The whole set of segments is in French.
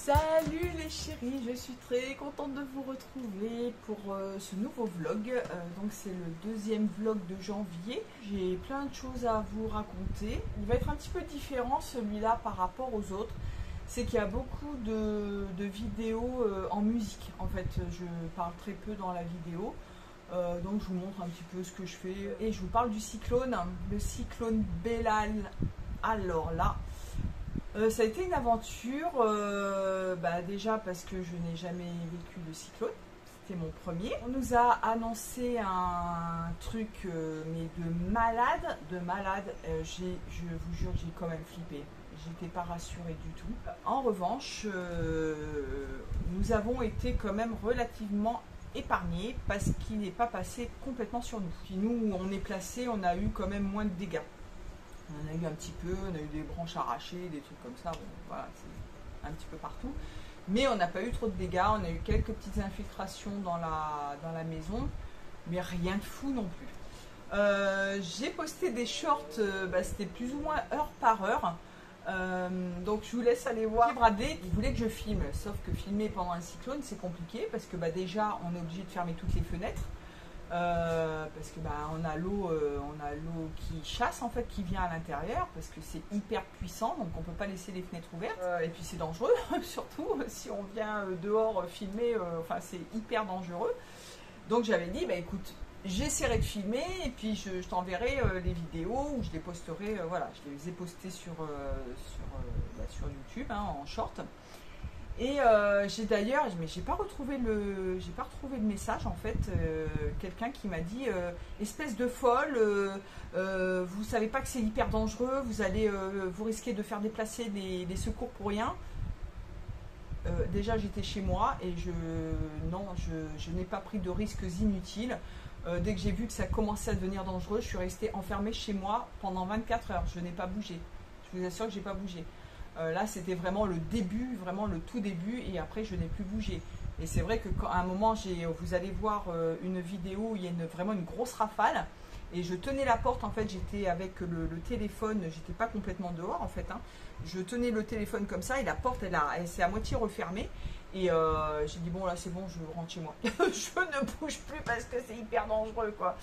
Salut les chéris, je suis très contente de vous retrouver pour ce nouveau vlog. Donc c'est le deuxième vlog de janvier. J'ai plein de choses à vous raconter. Il va être un petit peu différent celui-là par rapport aux autres. C'est qu'il y a beaucoup de vidéos en musique. En fait, je parle très peu dans la vidéo. Donc je vous montre un petit peu ce que je fais. Et je vous parle du cyclone, le cyclone Belal. Alors là... ça a été une aventure, déjà parce que je n'ai jamais vécu de cyclone, c'était mon premier. On nous a annoncé un truc mais de malade, je vous jure j'ai quand même flippé, j'étais pas rassurée du tout. En revanche, nous avons été quand même relativement épargnés parce qu'il n'est pas passé complètement sur nous. Puis nous où on est placé, on a eu quand même moins de dégâts. On en a eu un petit peu, on a eu des branches arrachées, des trucs comme ça, bon, voilà, c'est un petit peu partout. Mais on n'a pas eu trop de dégâts, on a eu quelques petites infiltrations dans la maison, mais rien de fou non plus. J'ai posté des shorts, c'était plus ou moins heure par heure, donc je vous laisse aller voir. Bradley, il voulait que je filme, sauf que filmer pendant un cyclone c'est compliqué, parce que déjà on est obligé de fermer toutes les fenêtres. Parce que on a l'eau qui chasse en fait, qui vient à l'intérieur parce que c'est hyper puissant, donc on peut pas laisser les fenêtres ouvertes, et puis c'est dangereux surtout si on vient dehors filmer, c'est hyper dangereux. Donc j'avais dit écoute, j'essaierai de filmer et puis je t'enverrai les vidéos ou je les posterai, voilà, je les ai postées sur YouTube en short. Et j'ai d'ailleurs, mais j'ai pas retrouvé le message en fait, quelqu'un qui m'a dit espèce de folle, vous savez pas que c'est hyper dangereux, vous risquez de faire déplacer des secours pour rien. Déjà j'étais chez moi et je n'ai pas pris de risques inutiles. Dès que j'ai vu que ça commençait à devenir dangereux, je suis restée enfermée chez moi pendant 24 heures. Je n'ai pas bougé. Je vous assure que j'ai pas bougé. Là c'était vraiment le début, vraiment le tout début, et après je n'ai plus bougé. Et c'est vrai qu'à un moment, vous allez voir une vidéo où il y a vraiment une grosse rafale, et je tenais la porte en fait, j'étais avec le téléphone, j'étais pas complètement dehors en fait, je tenais le téléphone comme ça et la porte elle s'est à moitié refermée, et j'ai dit bon là c'est bon, je rentre chez moi. Je ne bouge plus parce que c'est hyper dangereux quoi.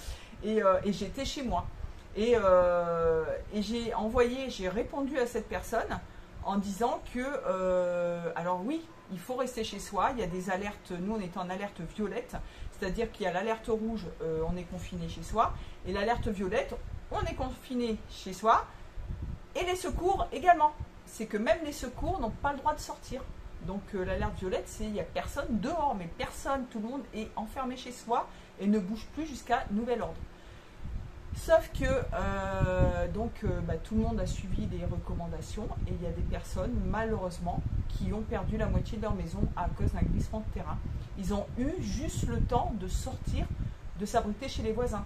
Et j'étais chez moi, et j'ai répondu à cette personne en disant que, alors oui, il faut rester chez soi, il y a des alertes, nous on est en alerte violette, c'est-à-dire qu'il y a l'alerte rouge, on est confiné chez soi, et l'alerte violette, on est confiné chez soi, et les secours également. C'est que même les secours n'ont pas le droit de sortir. Donc l'alerte violette, c'est il n'y a personne dehors, mais personne, tout le monde est enfermé chez soi et ne bouge plus jusqu'à nouvel ordre. Sauf que tout le monde a suivi les recommandations, et il y a des personnes malheureusement qui ont perdu la moitié de leur maison à cause d'un glissement de terrain. Ils ont eu juste le temps de sortir, de s'abriter chez les voisins.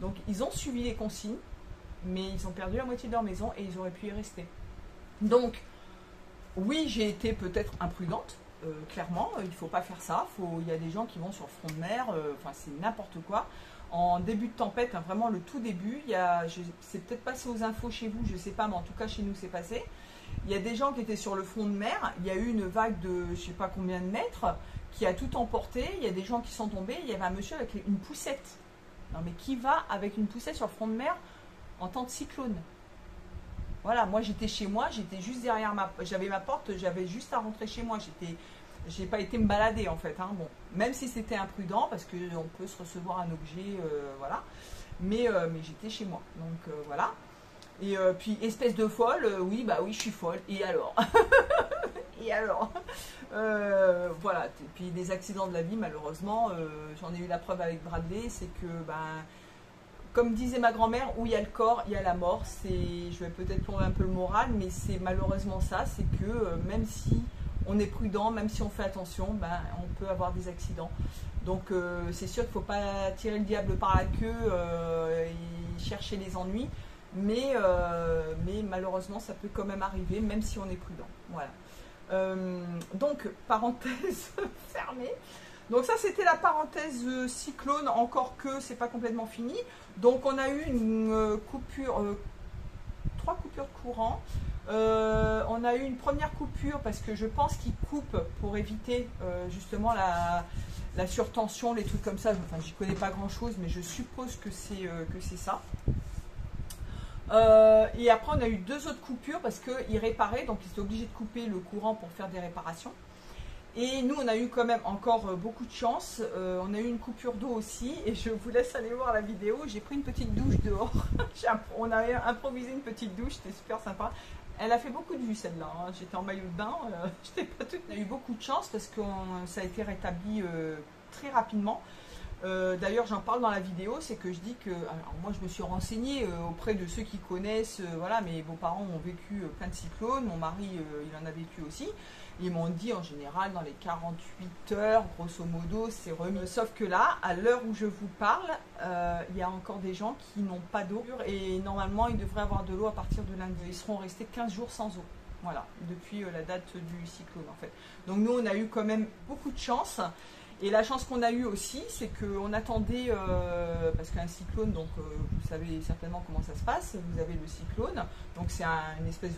Donc ils ont suivi les consignes, mais ils ont perdu la moitié de leur maison et ils auraient pu y rester. Donc oui, j'ai été peut-être imprudente, clairement, il ne faut pas faire ça. Il y a des gens qui vont sur le front de mer, c'est n'importe quoi. En début de tempête, vraiment le tout début, c'est peut-être passé aux infos chez vous, je ne sais pas, mais en tout cas chez nous c'est passé. Il y a des gens qui étaient sur le front de mer, il y a eu une vague de je ne sais pas combien de mètres qui a tout emporté, il y a des gens qui sont tombés, il y avait un monsieur avec une poussette. Non mais qui va avec une poussette sur le front de mer en temps de cyclone? Voilà, moi j'étais chez moi, j'étais juste derrière j'avais ma porte, j'avais juste à rentrer chez moi, j'ai pas été me balader en fait, bon, même si c'était imprudent parce qu'on peut se recevoir un objet, voilà, mais j'étais chez moi, donc voilà. Et puis espèce de folle, oui je suis folle, et alors et alors voilà. Et puis des accidents de la vie malheureusement, j'en ai eu la preuve avec Bradley, c'est que comme disait ma grand-mère, où il y a le corps, il y a la mort. Je vais peut-être plomber un peu le moral, mais c'est malheureusement ça, c'est que même si on est prudent, même si on fait attention, on peut avoir des accidents. Donc c'est sûr qu'il ne faut pas tirer le diable par la queue et chercher les ennuis, mais malheureusement ça peut quand même arriver, même si on est prudent. Voilà. Donc parenthèse fermée. Donc ça c'était la parenthèse cyclone, encore que c'est pas complètement fini. Donc on a eu une coupure, 3 coupures de courant. On a eu une première coupure parce que je pense qu'ils coupent pour éviter justement la surtension, les trucs comme ça. Enfin, j'y connais pas grand chose, mais je suppose que c'est ça. Et après, on a eu 2 autres coupures parce qu'ils réparaient, donc ils étaient obligés de couper le courant pour faire des réparations. Et nous, on a eu quand même encore beaucoup de chance. On a eu une coupure d'eau aussi. Et je vous laisse aller voir la vidéo. J'ai pris une petite douche dehors. On a improvisé une petite douche. C'était super sympa. Elle a fait beaucoup de vues celle-là. Hein. J'étais en maillot de bain. J'étais pas toute... On a eu beaucoup de chance parce que ça a été rétabli très rapidement. D'ailleurs, j'en parle dans la vidéo, c'est que je dis que, alors moi je me suis renseignée auprès de ceux qui connaissent, voilà, mes beaux-parents ont vécu plein de cyclones, mon mari il en a vécu aussi, ils m'ont dit en général dans les 48 heures, grosso modo, c'est remis. Sauf que là, à l'heure où je vous parle, il y a encore des gens qui n'ont pas d'eau et normalement ils devraient avoir de l'eau à partir de lundi. Ils seront restés 15 jours sans eau. Voilà, depuis la date du cyclone en fait. Donc nous on a eu quand même beaucoup de chance. Et la chance qu'on a eue aussi, c'est qu'on attendait, parce qu'un cyclone, donc vous savez certainement comment ça se passe, vous avez le cyclone, donc c'est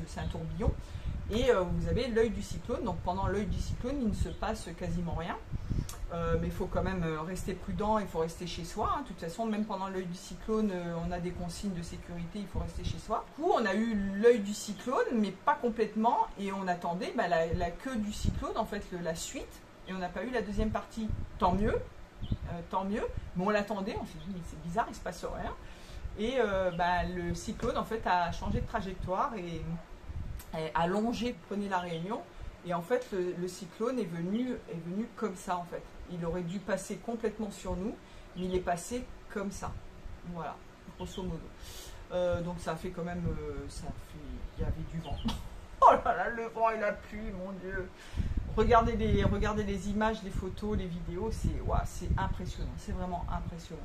c'est un tourbillon, et vous avez l'œil du cyclone, donc pendant l'œil du cyclone, il ne se passe quasiment rien, mais il faut quand même rester prudent, il faut rester chez soi, hein. De toute façon, même pendant l'œil du cyclone, on a des consignes de sécurité, il faut rester chez soi. Du coup, on a eu l'œil du cyclone, mais pas complètement, et on attendait la queue du cyclone, en fait, la suite. Et on n'a pas eu la deuxième partie, tant mieux, mais on l'attendait, on s'est dit mais c'est bizarre, il se passe rien. Et le cyclone en fait a changé de trajectoire et a longé, prenez la Réunion, et en fait le cyclone est venu comme ça en fait. Il aurait dû passer complètement sur nous, mais il est passé comme ça, voilà, grosso modo. Donc ça a fait quand même, il y avait du vent. Oh là là, le vent et la pluie, mon Dieu. Regardez les images, les photos, les vidéos, c'est impressionnant, c'est vraiment impressionnant.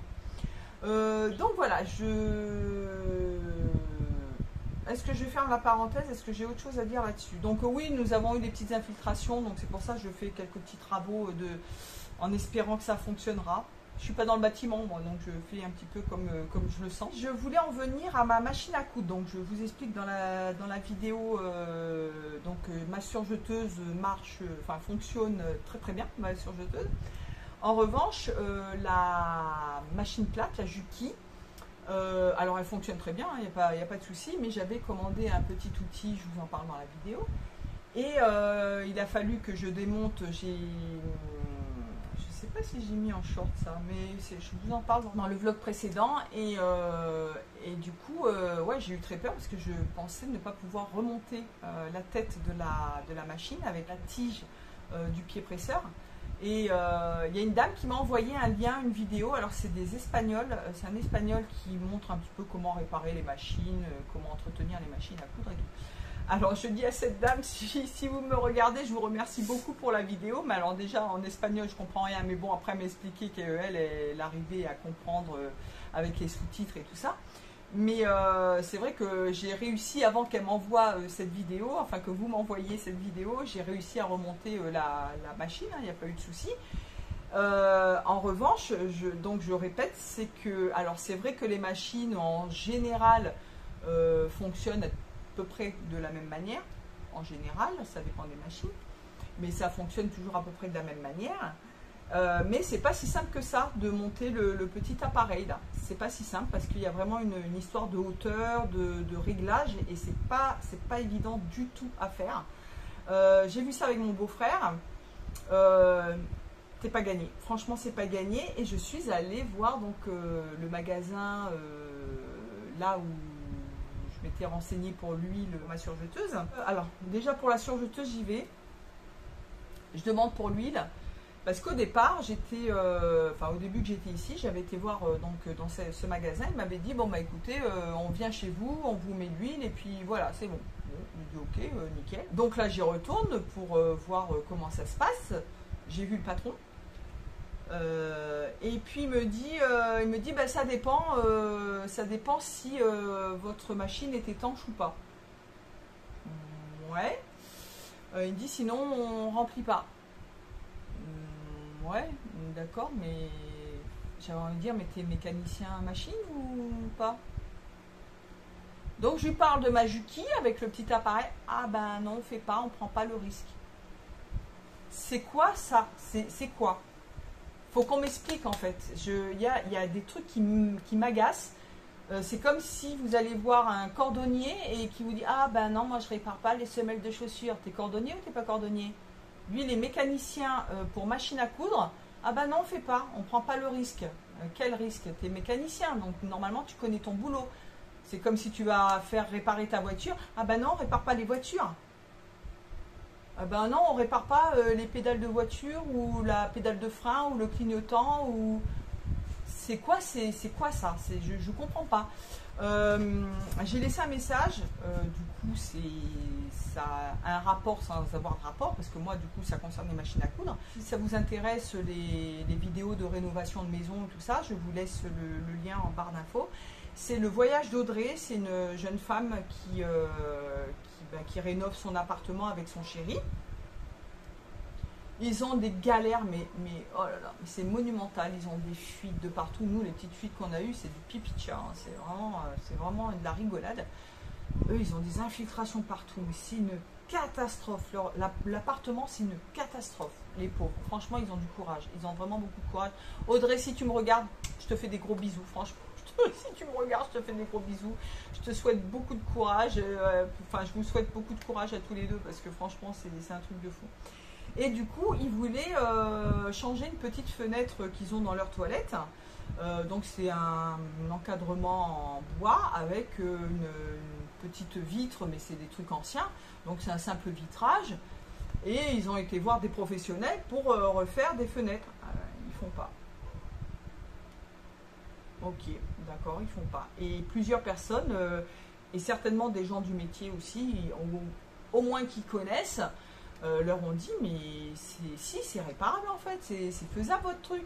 Donc voilà, est-ce que je ferme la parenthèse? Est-ce que j'ai autre chose à dire là-dessus? Donc oui, nous avons eu des petites infiltrations, donc c'est pour ça que je fais quelques petits travaux en espérant que ça fonctionnera. Je ne suis pas dans le bâtiment, moi, donc je fais un petit peu comme je le sens. Je voulais en venir à ma machine à coudre, donc je vous explique dans la vidéo, ma surjeteuse fonctionne très très bien, ma surjeteuse. En revanche, la machine plate, la Juki, alors elle fonctionne très bien, il n'y a pas de souci, mais j'avais commandé un petit outil, je vous en parle dans la vidéo, et il a fallu que je démonte, je sais pas si j'ai mis en short ça, mais je vous en parle dans le vlog précédent, et du coup ouais, j'ai eu très peur parce que je pensais ne pas pouvoir remonter la tête de la machine avec la tige du pied presseur. Et il y a une dame qui m'a envoyé un lien, une vidéo. Alors c'est des Espagnols, c'est un Espagnol qui montre un petit peu comment réparer les machines, comment entretenir les machines à coudre et tout. Alors je dis à cette dame, si vous me regardez, je vous remercie beaucoup pour la vidéo. Mais alors déjà en espagnol je comprends rien, mais bon après elle m'expliquait qu'elle arrivait à comprendre avec les sous-titres et tout ça. Mais c'est vrai que j'ai réussi, avant qu'elle m'envoie cette vidéo, enfin que vous m'envoyiez cette vidéo, j'ai réussi à remonter la machine, il n'y a pas eu de souci. En revanche, je répète, c'est que, alors c'est vrai que les machines en général fonctionnent à peu près de la même manière, en général, ça dépend des machines, mais ça fonctionne toujours à peu près de la même manière. Mais c'est pas si simple que ça de monter le petit appareil là. C'est pas si simple parce qu'il y a vraiment une histoire de hauteur, de réglage, et c'est pas évident du tout à faire. J'ai vu ça avec mon beau-frère. C'est pas gagné. Franchement, c'est pas gagné. Et je suis allée voir donc le magasin là où je m'étais renseignée pour lui, ma surjeteuse. Alors déjà pour la surjeteuse, j'y vais. Je demande pour l'huile. Parce qu'au départ, au début que j'étais ici, j'avais été voir dans ce magasin, il m'avait dit, bon bah écoutez, on vient chez vous, on vous met l'huile et puis voilà, c'est bon. J'ai dit ok, nickel. Donc là j'y retourne pour voir comment ça se passe. J'ai vu le patron. Et puis il me dit bah, ça dépend si votre machine est étanche ou pas. Ouais. Il me dit sinon on remplit pas. Ouais, d'accord, mais j'avais envie de dire, mais t'es mécanicien machine ou pas? Donc je lui parle de ma Juki avec le petit appareil. Ah ben non, on fait pas, on prend pas le risque. C'est quoi ça? C'est quoi? Faut qu'on m'explique en fait. Il y a des trucs qui m'agacent. C'est comme si vous allez voir un cordonnier et qui vous dit ah ben non, moi je répare pas les semelles de chaussures. T'es cordonnier ou t'es pas cordonnier? Lui, les mécaniciens pour machine à coudre, ah ben non, on fait pas, on prend pas le risque. Quel risque? T'es mécanicien, donc normalement tu connais ton boulot. C'est comme si tu vas faire réparer ta voiture. Ah ben non, on répare pas les voitures. Ah ben non, on répare pas les pédales de voiture ou la pédale de frein ou le clignotant ou c'est quoi ça? Je comprends pas. J'ai laissé un message. Du coup, ça a un rapport sans avoir de rapport parce que moi, du coup, ça concerne les machines à coudre. Si ça vous intéresse les vidéos de rénovation de maison, tout ça, je vous laisse le lien en barre d'infos. C'est le voyage d'Audrey. C'est une jeune femme qui rénove son appartement avec son chéri. Ils ont des galères, mais oh là là, c'est monumental. Ils ont des fuites de partout. Nous, les petites fuites qu'on a eues, c'est du pipi de chat. Hein. C'est vraiment de la rigolade. Eux, ils ont des infiltrations partout. Mais c'est une catastrophe. L'appartement, c'est une catastrophe. Les pauvres. Franchement, ils ont du courage. Ils ont vraiment beaucoup de courage. Audrey, si tu me regardes, je te fais des gros bisous. Franchement, si tu me regardes, je te fais des gros bisous. Je te souhaite beaucoup de courage. Je vous souhaite beaucoup de courage à tous les deux parce que franchement, c'est un truc de fou. Et du coup, ils voulaient changer une petite fenêtre qu'ils ont dans leur toilette. Donc c'est un encadrement en bois avec une petite vitre, mais c'est des trucs anciens. Donc c'est un simple vitrage. Et ils ont été voir des professionnels pour refaire des fenêtres. Ils font pas. Ok, d'accord, ils font pas. Et plusieurs personnes, et certainement des gens du métier aussi, au moins qui connaissent, leur ont dit mais c'est réparable en fait, c'est faisable votre truc.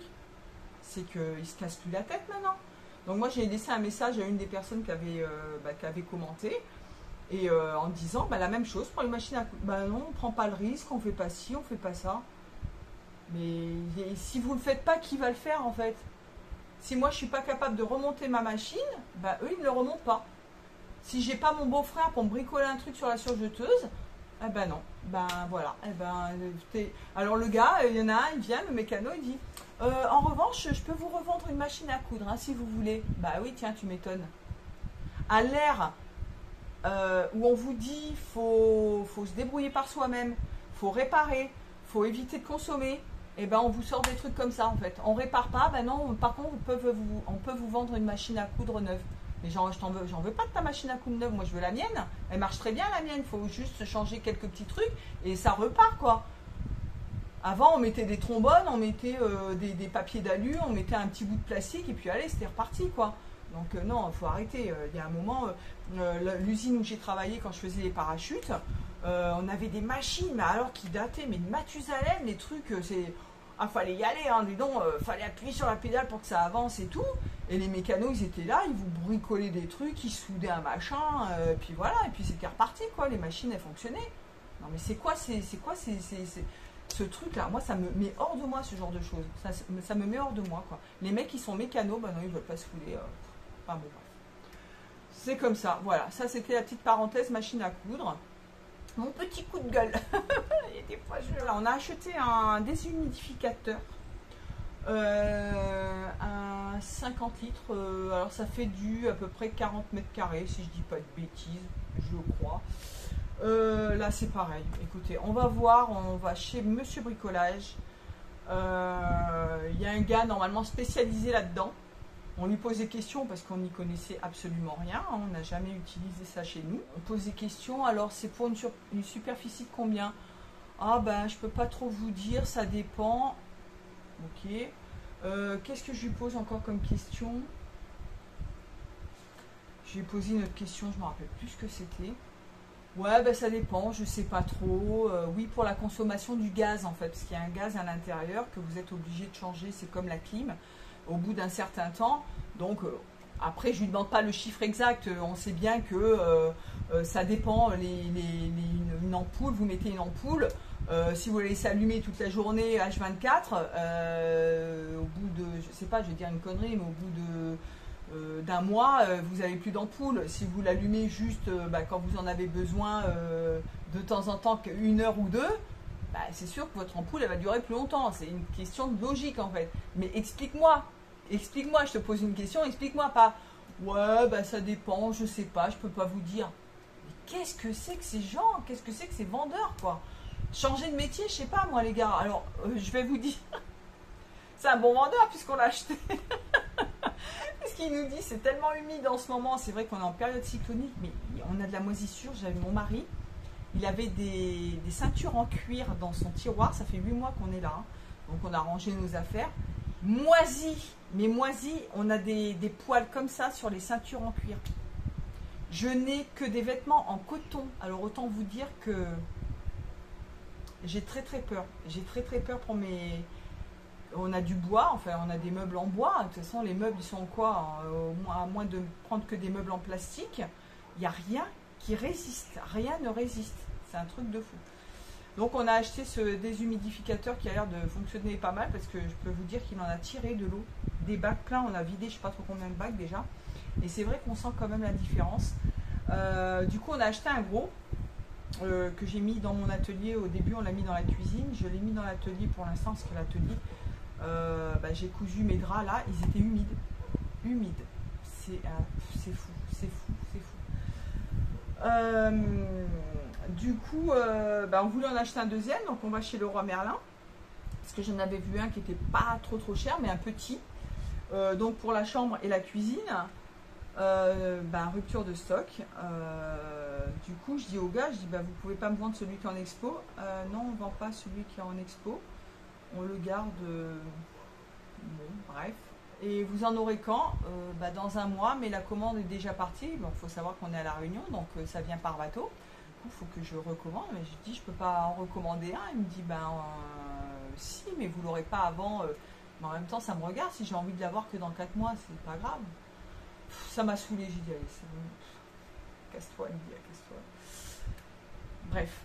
C'est qu'ils se cassent plus la tête maintenant. Donc moi j'ai laissé un message à une des personnes qui avait commenté et en disant la même chose pour les machines à coudre. Non, on prend pas le risque, on fait pas ci, on fait pas ça. Mais si vous le faites pas, qui va le faire en fait? Si moi je suis pas capable de remonter ma machine, eux ils ne le remontent pas. Si j'ai pas mon beau-frère pour me bricoler un truc sur la surjeteuse, non, voilà. Alors le gars, il y en a un, il vient, le mécano, il dit en revanche, je peux vous revendre une machine à coudre hein, si vous voulez. Bah oui, tiens, tu m'étonnes. À l'ère où on vous dit faut se débrouiller par soi-même, faut réparer, faut éviter de consommer, on vous sort des trucs comme ça en fait. On répare pas, non, par contre on peut vous vendre une machine à coudre neuve. Mais j'en veux pas de ta machine à coudre neuve, moi je veux la mienne. Elle marche très bien la mienne, il faut juste changer quelques petits trucs et ça repart quoi. Avant on mettait des trombones, on mettait des papiers d'alu, on mettait un petit bout de plastique et puis allez c'était reparti quoi. Donc non, il faut arrêter. Il y a un moment, l'usine où j'ai travaillé quand je faisais les parachutes, on avait des machines mais alors qui dataient, mais de Mathusalem, les trucs, fallait y aller, hein, dis donc, fallait appuyer sur la pédale pour que ça avance et tout. Et les mécanos, ils étaient là, ils vous bricolaient des trucs, ils soudaient un machin, puis voilà, et puis c'était reparti, quoi. Les machines, elles fonctionnaient. Non, mais c'est quoi ce truc-là? Moi, ça me met hors de moi, ce genre de choses. Ça me met hors de moi, quoi. Les mecs qui sont mécanos, non, ils veulent pas se fouler. Enfin, bon, bref. C'est comme ça, voilà. Ça, c'était la petite parenthèse machine à coudre. Mon petit coup de gueule. Et des fois, on a acheté un déshumidificateur. Un 50 litres. Alors, ça fait à peu près 40 mètres carrés, si je dis pas de bêtises, je crois. Là, c'est pareil. Écoutez, on va voir. On va chez Monsieur Bricolage. Il y a un gars normalement spécialisé là-dedans. On lui pose des questions parce qu'on n'y connaissait absolument rien. On n'a jamais utilisé ça chez nous. On pose des questions. Alors, c'est pour une superficie de combien? Je peux pas trop vous dire. Ça dépend. Ok. Qu'est-ce que je lui pose encore comme question? Je lui ai posé une autre question. Je ne me rappelle plus ce que c'était. Ouais, ça dépend. Je sais pas trop. Oui, pour la consommation du gaz, en fait. Parce qu'il y a un gaz à l'intérieur que vous êtes obligé de changer. C'est comme la clim. Au bout d'un certain temps. Donc, après, je ne lui demande pas le chiffre exact. On sait bien que ça dépend. Une ampoule, vous mettez une ampoule. Si vous la laissez allumer toute la journée H24, au bout de, je sais pas, je vais dire une connerie, mais au bout d'un mois, vous n'avez plus d'ampoule. Si vous l'allumez juste quand vous en avez besoin de temps en temps, une heure ou deux, c'est sûr que votre ampoule elle va durer plus longtemps. C'est une question de logique en fait. Mais explique-moi, je te pose une question, explique-moi pas. Ouais, ça dépend, je sais pas, je peux pas vous dire. Mais qu'est-ce que c'est que ces gens? Qu'est-ce que c'est que ces vendeurs, quoi? Changer de métier, je sais pas moi les gars. Alors, je vais vous dire, c'est un bon vendeur puisqu'on l'a acheté. Ce qu'il nous dit, c'est tellement humide en ce moment. C'est vrai qu'on est en période cyclonique, mais on a de la moisissure. J'avais mon mari, il avait des ceintures en cuir dans son tiroir. Ça fait 8 mois qu'on est là, hein. Donc on a rangé nos affaires. Moisi, mais moisi, on a des poils comme ça sur les ceintures en cuir. Je n'ai que des vêtements en coton. Alors autant vous dire que j'ai très peur. J'ai très peur pour mes... On a du bois, enfin on a des meubles en bois. De toute façon les meubles ils sont en quoi, à moins de prendre que des meubles en plastique, il n'y a rien qui résiste. Rien ne résiste. C'est un truc de fou. Donc on a acheté ce déshumidificateur qui a l'air de fonctionner pas mal parce que je peux vous dire qu'il en a tiré de l'eau. Des bacs pleins, on a vidé je sais pas trop combien de bacs déjà. Et c'est vrai qu'on sent quand même la différence. Du coup on a acheté un gros que j'ai mis dans mon atelier. Au début on l'a mis dans la cuisine. Je l'ai mis dans l'atelier pour l'instant parce que l'atelier, j'ai cousu mes draps là, ils étaient humides. C'est fou. Du coup, on voulait en acheter un deuxième, donc on va chez Leroy Merlin, parce que j'en avais vu un qui était pas trop cher, mais un petit. Donc pour la chambre et la cuisine, rupture de stock. Du coup, je dis au gars, vous pouvez pas me vendre celui qui est en expo. Non, on vend pas celui qui est en expo. On le garde. Bon, bref. Et vous en aurez quand? Dans un mois, mais la commande est déjà partie. Bon, il faut savoir qu'on est à La Réunion, donc ça vient par bateau. Du coup, il faut que je recommande. Mais je dis, je peux pas en recommander un. Il me dit, si, mais vous l'aurez pas avant. Mais en même temps, ça me regarde. Si j'ai envie de l'avoir que dans 4 mois, c'est pas grave. Ça m'a saoulé. J'ai dit, allez, c'est bon. Casse-toi, Lydia, casse-toi. Bref,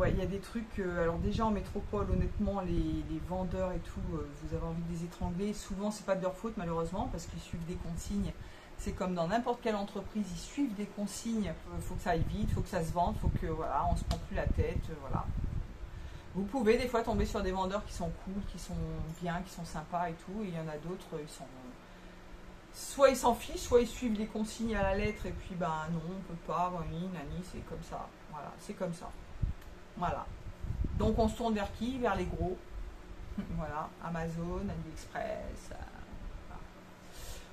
il y a des trucs. Alors déjà en métropole, honnêtement, les vendeurs et tout, vous avez envie de les étrangler. Souvent, c'est pas de leur faute malheureusement parce qu'ils suivent des consignes. C'est comme dans n'importe quelle entreprise, ils suivent des consignes. Il faut que ça aille vite, il faut que ça se vende, il faut que on se prend plus la tête, voilà. Vous pouvez des fois tomber sur des vendeurs qui sont cool, qui sont bien, qui sont sympas et tout. Et il y en a d'autres, soit ils s'en fichent, soit ils suivent les consignes à la lettre et puis non, on peut pas, nani, c'est comme ça. Voilà, c'est comme ça. Voilà. Donc on se tourne vers qui? Vers les gros. Voilà, Amazon, AliExpress. Voilà.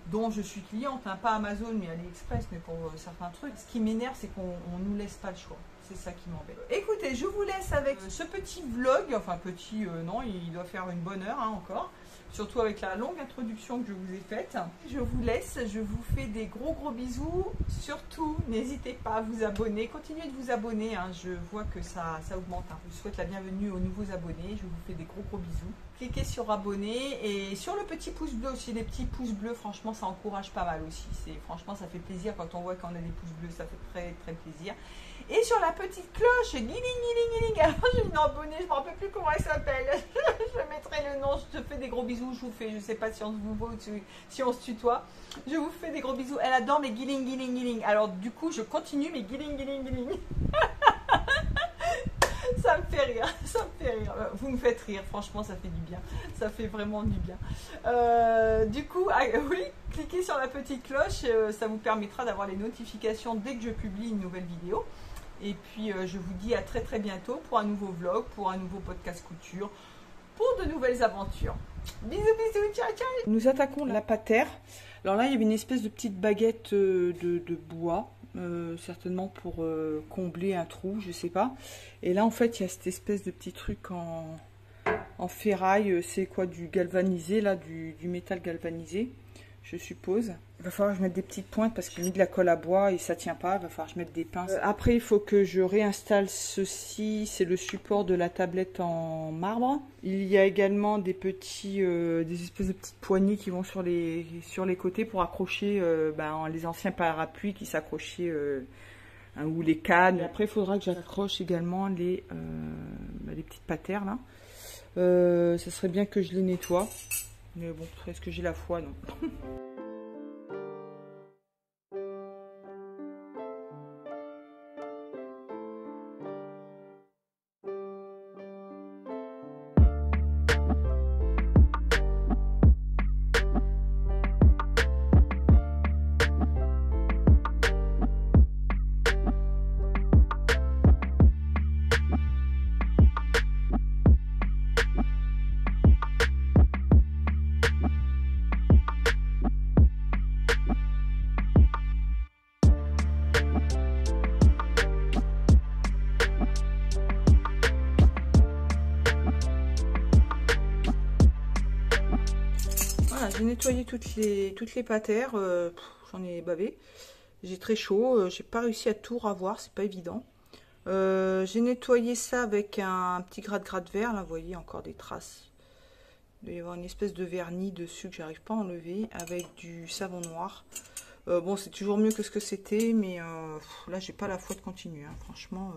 Dont je suis cliente, pas Amazon mais AliExpress, mais pour certains trucs. Ce qui m'énerve, c'est qu'on ne nous laisse pas le choix. C'est ça qui m'embête. Écoutez, je vous laisse avec ce petit vlog. Enfin petit, non, il doit faire une bonne heure encore. Surtout avec la longue introduction que je vous ai faite. Je vous laisse, je vous fais des gros bisous. Surtout, n'hésitez pas à vous abonner. Continuez de vous abonner, hein. Je vois que ça augmente. Hein. Je vous souhaite la bienvenue aux nouveaux abonnés. Je vous fais des gros bisous. Cliquez sur abonner et sur le petit pouce bleu aussi. Les petits pouces bleus, franchement, ça encourage pas mal aussi. Franchement, ça fait plaisir quand on voit qu'on a des pouces bleus. Ça fait très plaisir. Et sur la petite cloche, guiling. Alors, j'ai une abonnée, je ne me rappelle plus comment elle s'appelle. Je mettrai le nom, je te fais des gros bisous. Je vous fais, je ne sais pas si on se vous voit ou si on se tutoie. Je vous fais des gros bisous. Elle adore mes guiling. Alors, du coup, je continue mes guiling. Ça me fait rire. Vous me faites rire, franchement, ça fait du bien. Ça fait vraiment du bien. Du coup, oui, cliquez sur la petite cloche, ça vous permettra d'avoir les notifications dès que je publie une nouvelle vidéo. Et puis, je vous dis à très bientôt pour un nouveau vlog, pour un nouveau podcast couture, pour de nouvelles aventures. Bisous, ciao. Nous attaquons la patère. Alors là, il y avait une espèce de petite baguette de bois. Certainement pour combler un trou, je sais pas. Et là en fait il y a cette espèce de petit truc en ferraille, c'est quoi, du galvanisé là, du métal galvanisé, je suppose. Il va falloir que je mette des petites pointes parce que j'ai mis de la colle à bois et ça tient pas, il va falloir que je mette des pinces. Après il faut que je réinstalle ceci, c'est le support de la tablette en marbre. Il y a également des petits, des espèces de petites poignées qui vont sur les côtés pour accrocher les anciens parapluies qui s'accrochaient, ou les cannes. Après il faudra que j'accroche également les petites patères là. Ça serait bien que je les nettoie. Mais bon, est-ce que j'ai la foi? Non. j'ai nettoyé toutes les patères. J'en ai bavé. J'ai très chaud. J'ai pas réussi à tout ravoir, c'est pas évident. J'ai nettoyé ça avec un petit gratte-gratte vert. Là, vous voyez encore des traces. Il doit y avoir une espèce de vernis dessus que j'arrive pas à enlever avec du savon noir. Bon, c'est toujours mieux que ce que c'était, mais là, j'ai pas la foi de continuer. Hein. Franchement,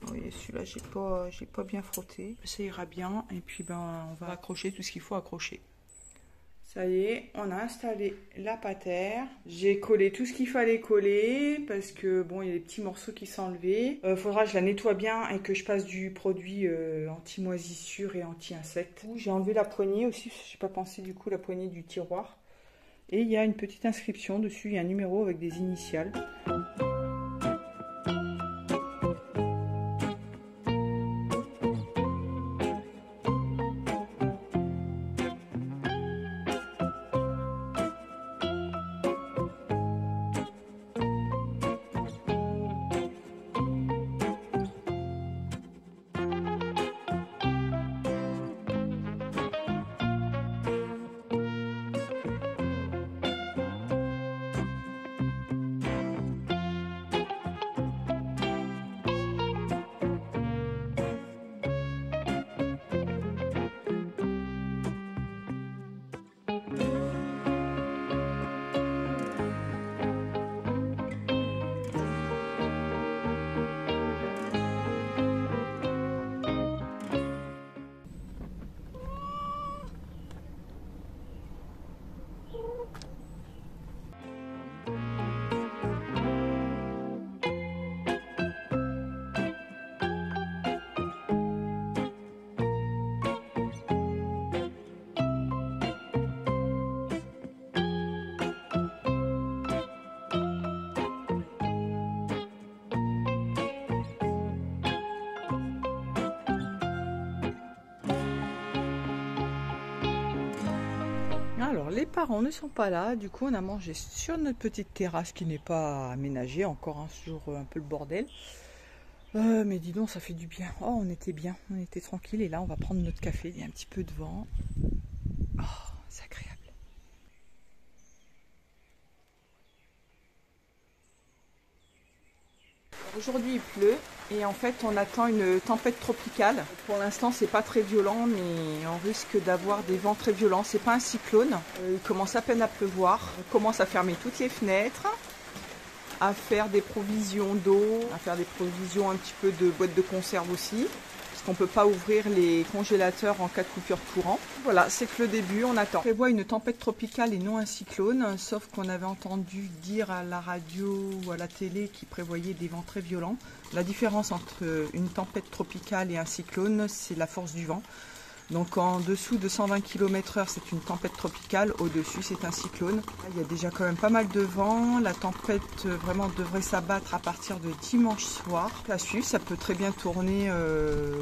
vous voyez, celui-là, j'ai pas bien frotté. Ça ira bien. Et puis, ben, on va accrocher tout ce qu'il faut accrocher. Ça y est, on a installé la patère. J'ai collé tout ce qu'il fallait coller parce que bon, il y a des petits morceaux qui sont enlevés. Faudra que je la nettoie bien et que je passe du produit anti-moisissure et anti-insectes. J'ai enlevé la poignée aussi, j'ai pas pensé du coup la poignée du tiroir. Et il y a une petite inscription dessus, il y a un numéro avec des initiales. Alors, les parents ne sont pas là, du coup on a mangé sur notre petite terrasse qui n'est pas aménagée, encore un jour un peu le bordel. Mais dis donc, ça fait du bien. Oh, on était bien, on était tranquille et là on va prendre notre café, il y a un petit peu de vent. Oh, c'est agréable. Aujourd'hui il pleut et en fait on attend une tempête tropicale. Pour l'instant c'est pas très violent mais on risque d'avoir des vents très violents. C'est pas un cyclone, il commence à peine à pleuvoir. On commence à fermer toutes les fenêtres, à faire des provisions d'eau, à faire des provisions un petit peu de boîtes de conserve aussi. Parce qu'on ne peut pas ouvrir les congélateurs en cas de coupure de courant. Voilà, c'est que le début, on attend. On prévoit une tempête tropicale et non un cyclone, sauf qu'on avait entendu dire à la radio ou à la télé qu'ils prévoyaient des vents très violents. La différence entre une tempête tropicale et un cyclone, c'est la force du vent. Donc en dessous de 120 km/h, c'est une tempête tropicale, au-dessus c'est un cyclone. Il y a déjà quand même pas mal de vent, la tempête vraiment devrait s'abattre à partir de dimanche soir. À suivre, ça peut très bien tourner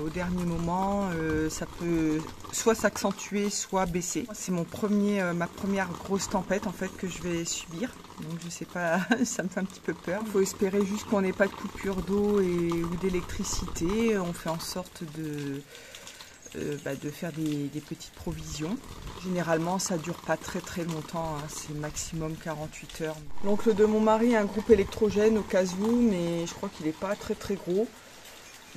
au dernier moment, ça peut soit s'accentuer, soit baisser. C'est ma première grosse tempête en fait que je vais subir. Donc je sais pas, ça me fait un petit peu peur. Il faut espérer juste qu'on n'ait pas de coupure d'eau ou d'électricité. On fait en sorte de faire des petites provisions. Généralement ça dure pas très longtemps, hein, c'est maximum 48 heures. L'oncle de mon mari a un groupe électrogène au cas où, mais je crois qu'il n'est pas très gros.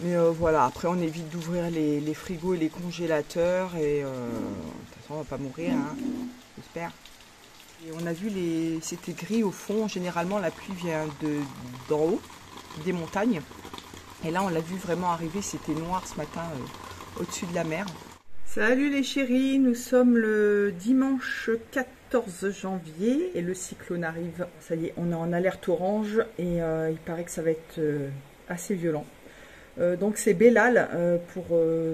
Mais voilà, après on évite d'ouvrir les frigos et les congélateurs et de toute façon on va pas mourir, hein, j'espère. Et on a vu c'était gris au fond, généralement la pluie vient d'en haut, des montagnes. Et là on l'a vu vraiment arriver, c'était noir ce matin au-dessus de la mer. Salut les chéris, nous sommes le dimanche 14 janvier et le cyclone arrive. Ça y est, on est en alerte orange et il paraît que ça va être assez violent. Donc c'est Bellal pour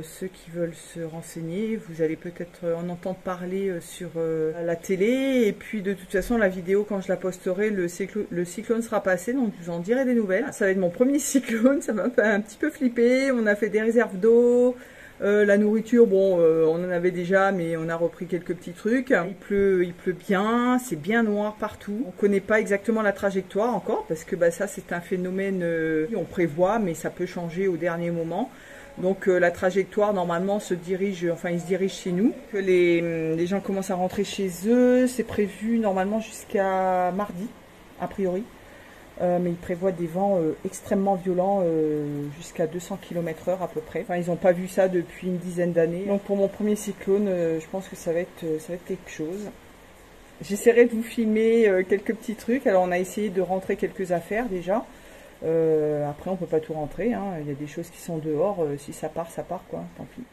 ceux qui veulent se renseigner. Vous allez peut-être en entendre parler sur la télé. Et puis de toute façon la vidéo, quand je la posterai, le cyclone sera passé. Donc je vous en dirai des nouvelles. Ça va être mon premier cyclone, ça m'a fait un petit peu flipper. On a fait des réserves d'eau. La nourriture, bon, on en avait déjà, mais on a repris quelques petits trucs. Il pleut bien, c'est bien noir partout. On ne connaît pas exactement la trajectoire encore, parce que ça, c'est un phénomène qu'on prévoit, mais ça peut changer au dernier moment. Donc la trajectoire normalement il se dirige chez nous. Que les gens commencent à rentrer chez eux, c'est prévu normalement jusqu'à mardi, a priori. Mais ils prévoient des vents extrêmement violents, jusqu'à 200 km/h à peu près. Enfin, ils n'ont pas vu ça depuis une dizaine d'années. Donc pour mon premier cyclone, je pense que ça va être quelque chose. J'essaierai de vous filmer quelques petits trucs. Alors on a essayé de rentrer quelques affaires déjà. Après on peut pas tout rentrer, hein. Il y a des choses qui sont dehors, si ça part quoi, tant pis.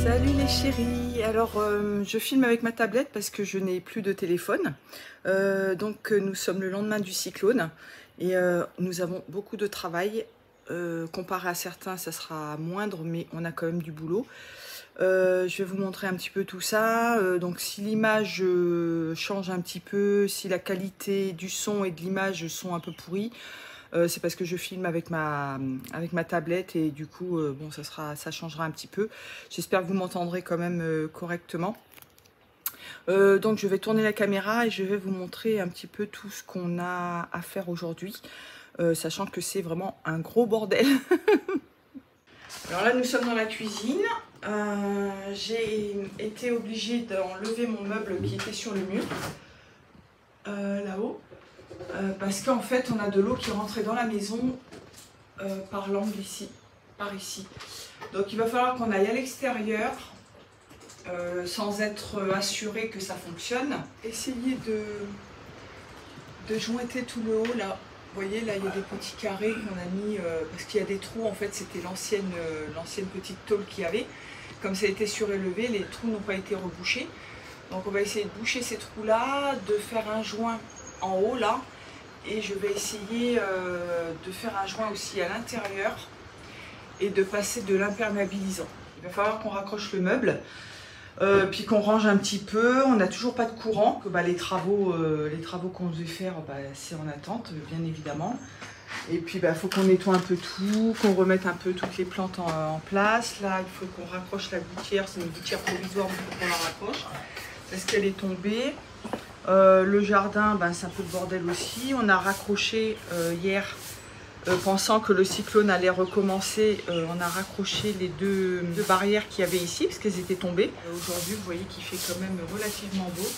Salut les chéris, alors je filme avec ma tablette parce que je n'ai plus de téléphone. Donc nous sommes le lendemain du cyclone et nous avons beaucoup de travail. Comparé à certains, ça sera moindre, mais on a quand même du boulot. Je vais vous montrer un petit peu tout ça. Donc si l'image change un petit peu, si la qualité du son et de l'image sont un peu pourries, c'est parce que je filme avec ma tablette et du coup bon, ça changera un petit peu. J'espère que vous m'entendrez quand même correctement. Donc je vais tourner la caméra et je vais vous montrer un petit peu tout ce qu'on a à faire aujourd'hui, sachant que c'est vraiment un gros bordel. Alors là nous sommes dans la cuisine. J'ai été obligée d'enlever mon meuble qui était sur le mur, là-haut. Parce qu'en fait on a de l'eau qui rentrait dans la maison par l'angle ici, par ici. Donc il va falloir qu'on aille à l'extérieur sans être assuré que ça fonctionne. Essayer de jointer tout le haut là. Vous voyez là il y a des petits carrés qu'on a mis parce qu'il y a des trous, en fait c'était l'ancienne petite tôle qu'il y avait. Comme ça a été surélevé, les trous n'ont pas été rebouchés. Donc on va essayer de boucher ces trous là, de faire un joint en haut là, et je vais essayer de faire un joint aussi à l'intérieur et de passer de l'imperméabilisant. Il va falloir qu'on raccroche le meuble, puis qu'on range un petit peu. On n'a toujours pas de courant, que les travaux qu'on devait faire, c'est en attente bien évidemment. Et puis il faut qu'on nettoie un peu tout, qu'on remette un peu toutes les plantes en place. Là il faut qu'on raccroche la gouttière, c'est une gouttière provisoire, mais il faut qu'on la raccroche parce qu'elle est tombée. Le jardin, c'est un peu le bordel aussi. On a raccroché hier, pensant que le cyclone allait recommencer, on a raccroché les deux barrières qu'il y avait ici, parce qu'elles étaient tombées. Aujourd'hui, vous voyez qu'il fait quand même relativement beau.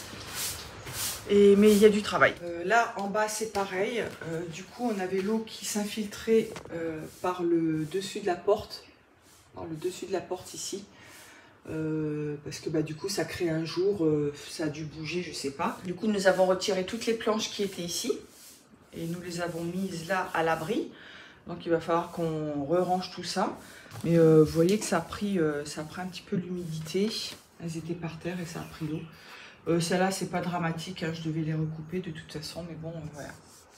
Mais il y a du travail. Là, en bas, c'est pareil. Du coup, on avait l'eau qui s'infiltrait par le dessus de la porte. Ici. Parce que du coup ça crée un jour, ça a dû bouger, je sais pas. Du coup nous avons retiré toutes les planches qui étaient ici, et nous les avons mises là à l'abri. Donc il va falloir qu'on re-range tout ça. Mais vous voyez que ça a pris un petit peu l'humidité. Elles étaient par terre et ça a pris l'eau. Celles-là, c'est pas dramatique, hein, je devais les recouper de toute façon, mais bon, voilà.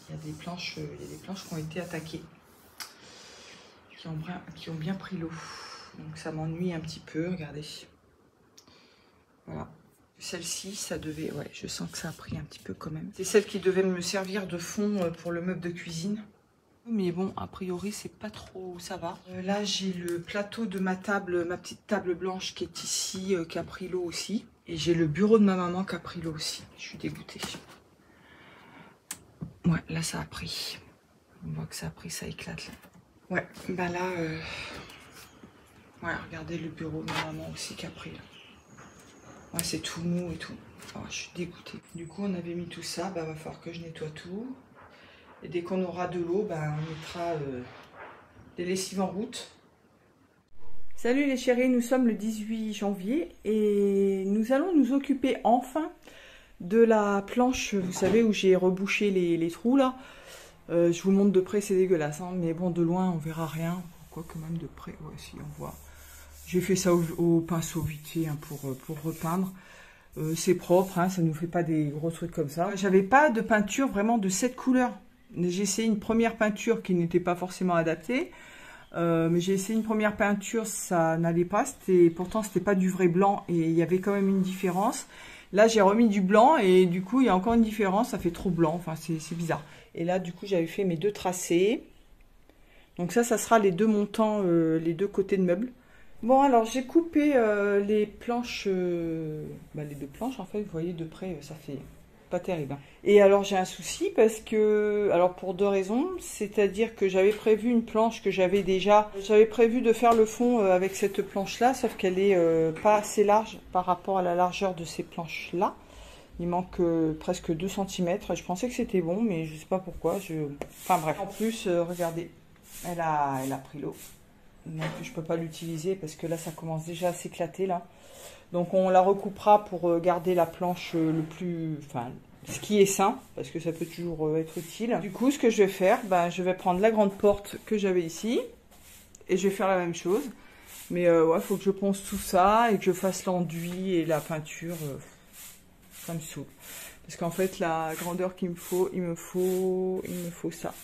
Il y a des planches qui ont été attaquées, qui ont bien pris l'eau. Donc ça m'ennuie un petit peu, regardez. Voilà. Celle-ci, ça devait... Ouais, je sens que ça a pris un petit peu quand même. C'est celle qui devait me servir de fond pour le meuble de cuisine. Mais bon, a priori, c'est pas trop... ça va. Là, j'ai le plateau de ma table, ma petite table blanche qui est ici, qui a pris l'eau aussi. Et j'ai le bureau de ma maman qui a pris l'eau aussi. Je suis dégoûtée. Ouais, là, ça a pris. On voit que ça a pris, ça éclate là. Ouais, bah là... Ouais, regardez le bureau de ma maman aussi qui a pris là. Ouais, c'est tout mou et tout. Oh, je suis dégoûtée. Du coup, on avait mis tout ça. Bah, va falloir que je nettoie tout. Et dès qu'on aura de l'eau, bah, on mettra des lessives en route. Salut les chéris, nous sommes le 18 janvier et nous allons nous occuper enfin de la planche, vous savez, où j'ai rebouché les trous là. Je vous montre de près, c'est dégueulasse, hein, mais bon, de loin, on verra rien. Quoique même de près, ouais, si on voit. J'ai fait ça au pinceau vite fait hein, pour repeindre. C'est propre, hein, ça ne nous fait pas des gros trucs comme ça. J'avais pas de peinture vraiment de cette couleur. J'ai essayé une première peinture qui n'était pas forcément adaptée. Mais j'ai essayé une première peinture, ça n'allait pas. Pourtant, c'était pas du vrai blanc et il y avait quand même une différence. Là, j'ai remis du blanc et du coup, il y a encore une différence. Ça fait trop blanc. Enfin, c'est bizarre. Et là, du coup, j'avais fait mes deux tracés. Donc ça sera les deux montants, les deux côtés de meubles. Bon, alors j'ai coupé les planches, les deux planches en fait, vous voyez de près, ça fait pas terrible. Hein. Et alors j'ai un souci parce que, alors pour deux raisons, c'est-à-dire que j'avais prévu une planche que j'avais déjà, j'avais prévu de faire le fond avec cette planche-là, sauf qu'elle est pas assez large par rapport à la largeur de ces planches-là. Il manque presque 2 cm, je pensais que c'était bon, mais je sais pas pourquoi, enfin bref. En plus, regardez, elle a pris l'eau. Donc je peux pas l'utiliser parce que là ça commence déjà à s'éclater là. Donc on la recoupera pour garder la planche ce qui est sain, parce que ça peut toujours être utile. Du coup ce que je vais faire, je vais prendre la grande porte que j'avais ici et je vais faire la même chose. Mais ouais, faut que je ponce tout ça et que je fasse l'enduit et la peinture. Ça me saoule. Parce qu'en fait la grandeur qu'il me faut, il me faut ça.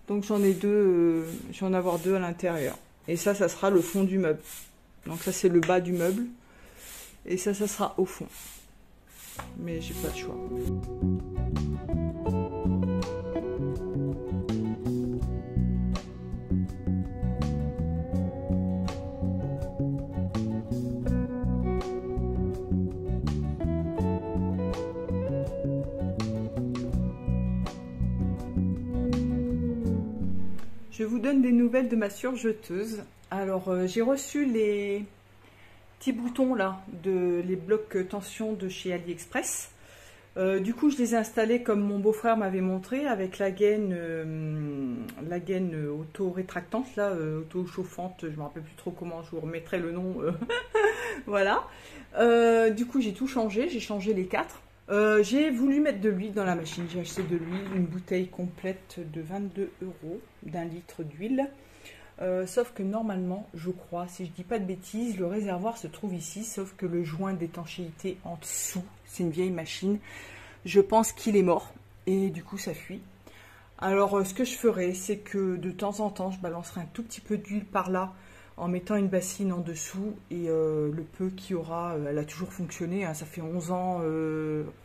Donc j'en ai deux, je vais en avoir deux à l'intérieur. Et ça sera le fond du meuble. Donc ça c'est le bas du meuble. Et ça sera au fond. Mais j'ai pas le choix. Je vous donne des nouvelles de ma surjeteuse. Alors, j'ai reçu les petits boutons là, les blocs tension de chez AliExpress. Du coup, je les ai installés comme mon beau-frère m'avait montré, avec la gaine auto-rétractante, là, auto-chauffante, je ne me rappelle plus trop comment, je vous remettrai le nom. Voilà. Du coup, j'ai tout changé, j'ai changé les 4. J'ai voulu mettre de l'huile dans la machine. J'ai acheté de l'huile, une bouteille complète de 22 € d'1 litre d'huile. Sauf que normalement, je crois, si je dis pas de bêtises, le réservoir se trouve ici, sauf que le joint d'étanchéité en dessous, c'est une vieille machine, je pense qu'il est mort et du coup ça fuit. Alors ce que je ferai, c'est que de temps en temps, je balancerai un tout petit peu d'huile par là, en mettant une bassine en dessous et le peu qu'il y aura, elle a toujours fonctionné, hein, ça fait 11 ans,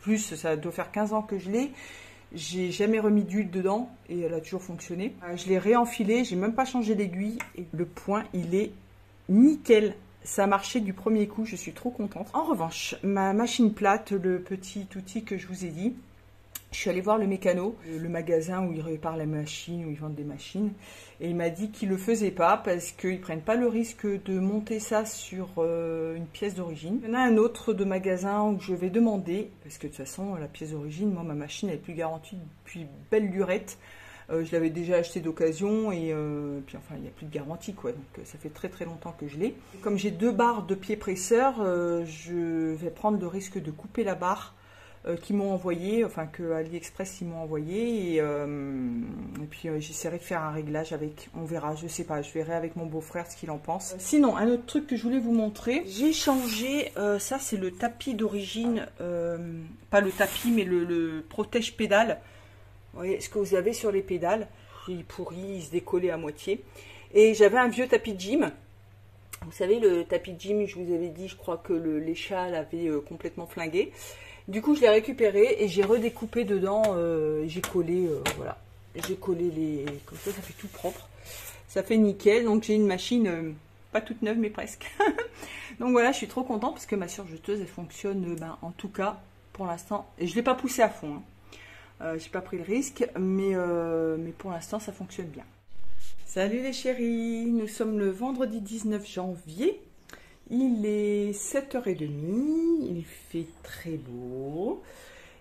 plus ça doit faire 15 ans que je l'ai, j'ai jamais remis d'huile dedans et elle a toujours fonctionné. Je l'ai réenfilé, j'ai même pas changé d'aiguille et le point il est nickel, ça a marché du premier coup, je suis trop contente. En revanche, ma machine plate, le petit outil que je vous ai dit, je suis allée voir le mécano, le magasin où ils réparent la machine, où ils vendent des machines. Et il m'a dit qu'ils ne le faisaient pas parce qu'ils ne prennent pas le risque de monter ça sur une pièce d'origine. Il y en a un autre de magasin où je vais demander, parce que de toute façon, la pièce d'origine, moi, ma machine, elle est plus garantie depuis belle lurette. Je l'avais déjà acheté d'occasion et puis enfin, il n'y a plus de garantie, quoi. Donc ça fait très très longtemps que je l'ai. Comme j'ai 2 barres de pied presseur, je vais prendre le risque de couper la barre qui m'ont envoyé, enfin que AliExpress ils m'ont envoyé, et puis j'essaierai de faire un réglage avec, on verra, je sais pas, je verrai avec mon beau-frère ce qu'il en pense. Sinon, un autre truc que je voulais vous montrer, j'ai changé, ça c'est le tapis d'origine, pas le tapis mais le protège pédale. Vous voyez ce que vous avez sur les pédales, il est pourri, il se décollait à moitié. Et j'avais un vieux tapis de gym. Vous savez, le tapis de gym, je vous avais dit, je crois que les chats l'avaient complètement flingué. Du coup, je l'ai récupéré et j'ai redécoupé dedans. J'ai collé, voilà. J'ai collé les... Comme ça fait tout propre. Ça fait nickel. Donc, j'ai une machine, pas toute neuve, mais presque. Donc, voilà, je suis trop contente parce que ma surjeteuse, elle fonctionne, en tout cas, pour l'instant. Et je ne l'ai pas poussée à fond. J'ai pas pris le risque, mais pour l'instant, ça fonctionne bien. Salut les chéris, nous sommes le vendredi 19 janvier, il est 7h30, il fait très beau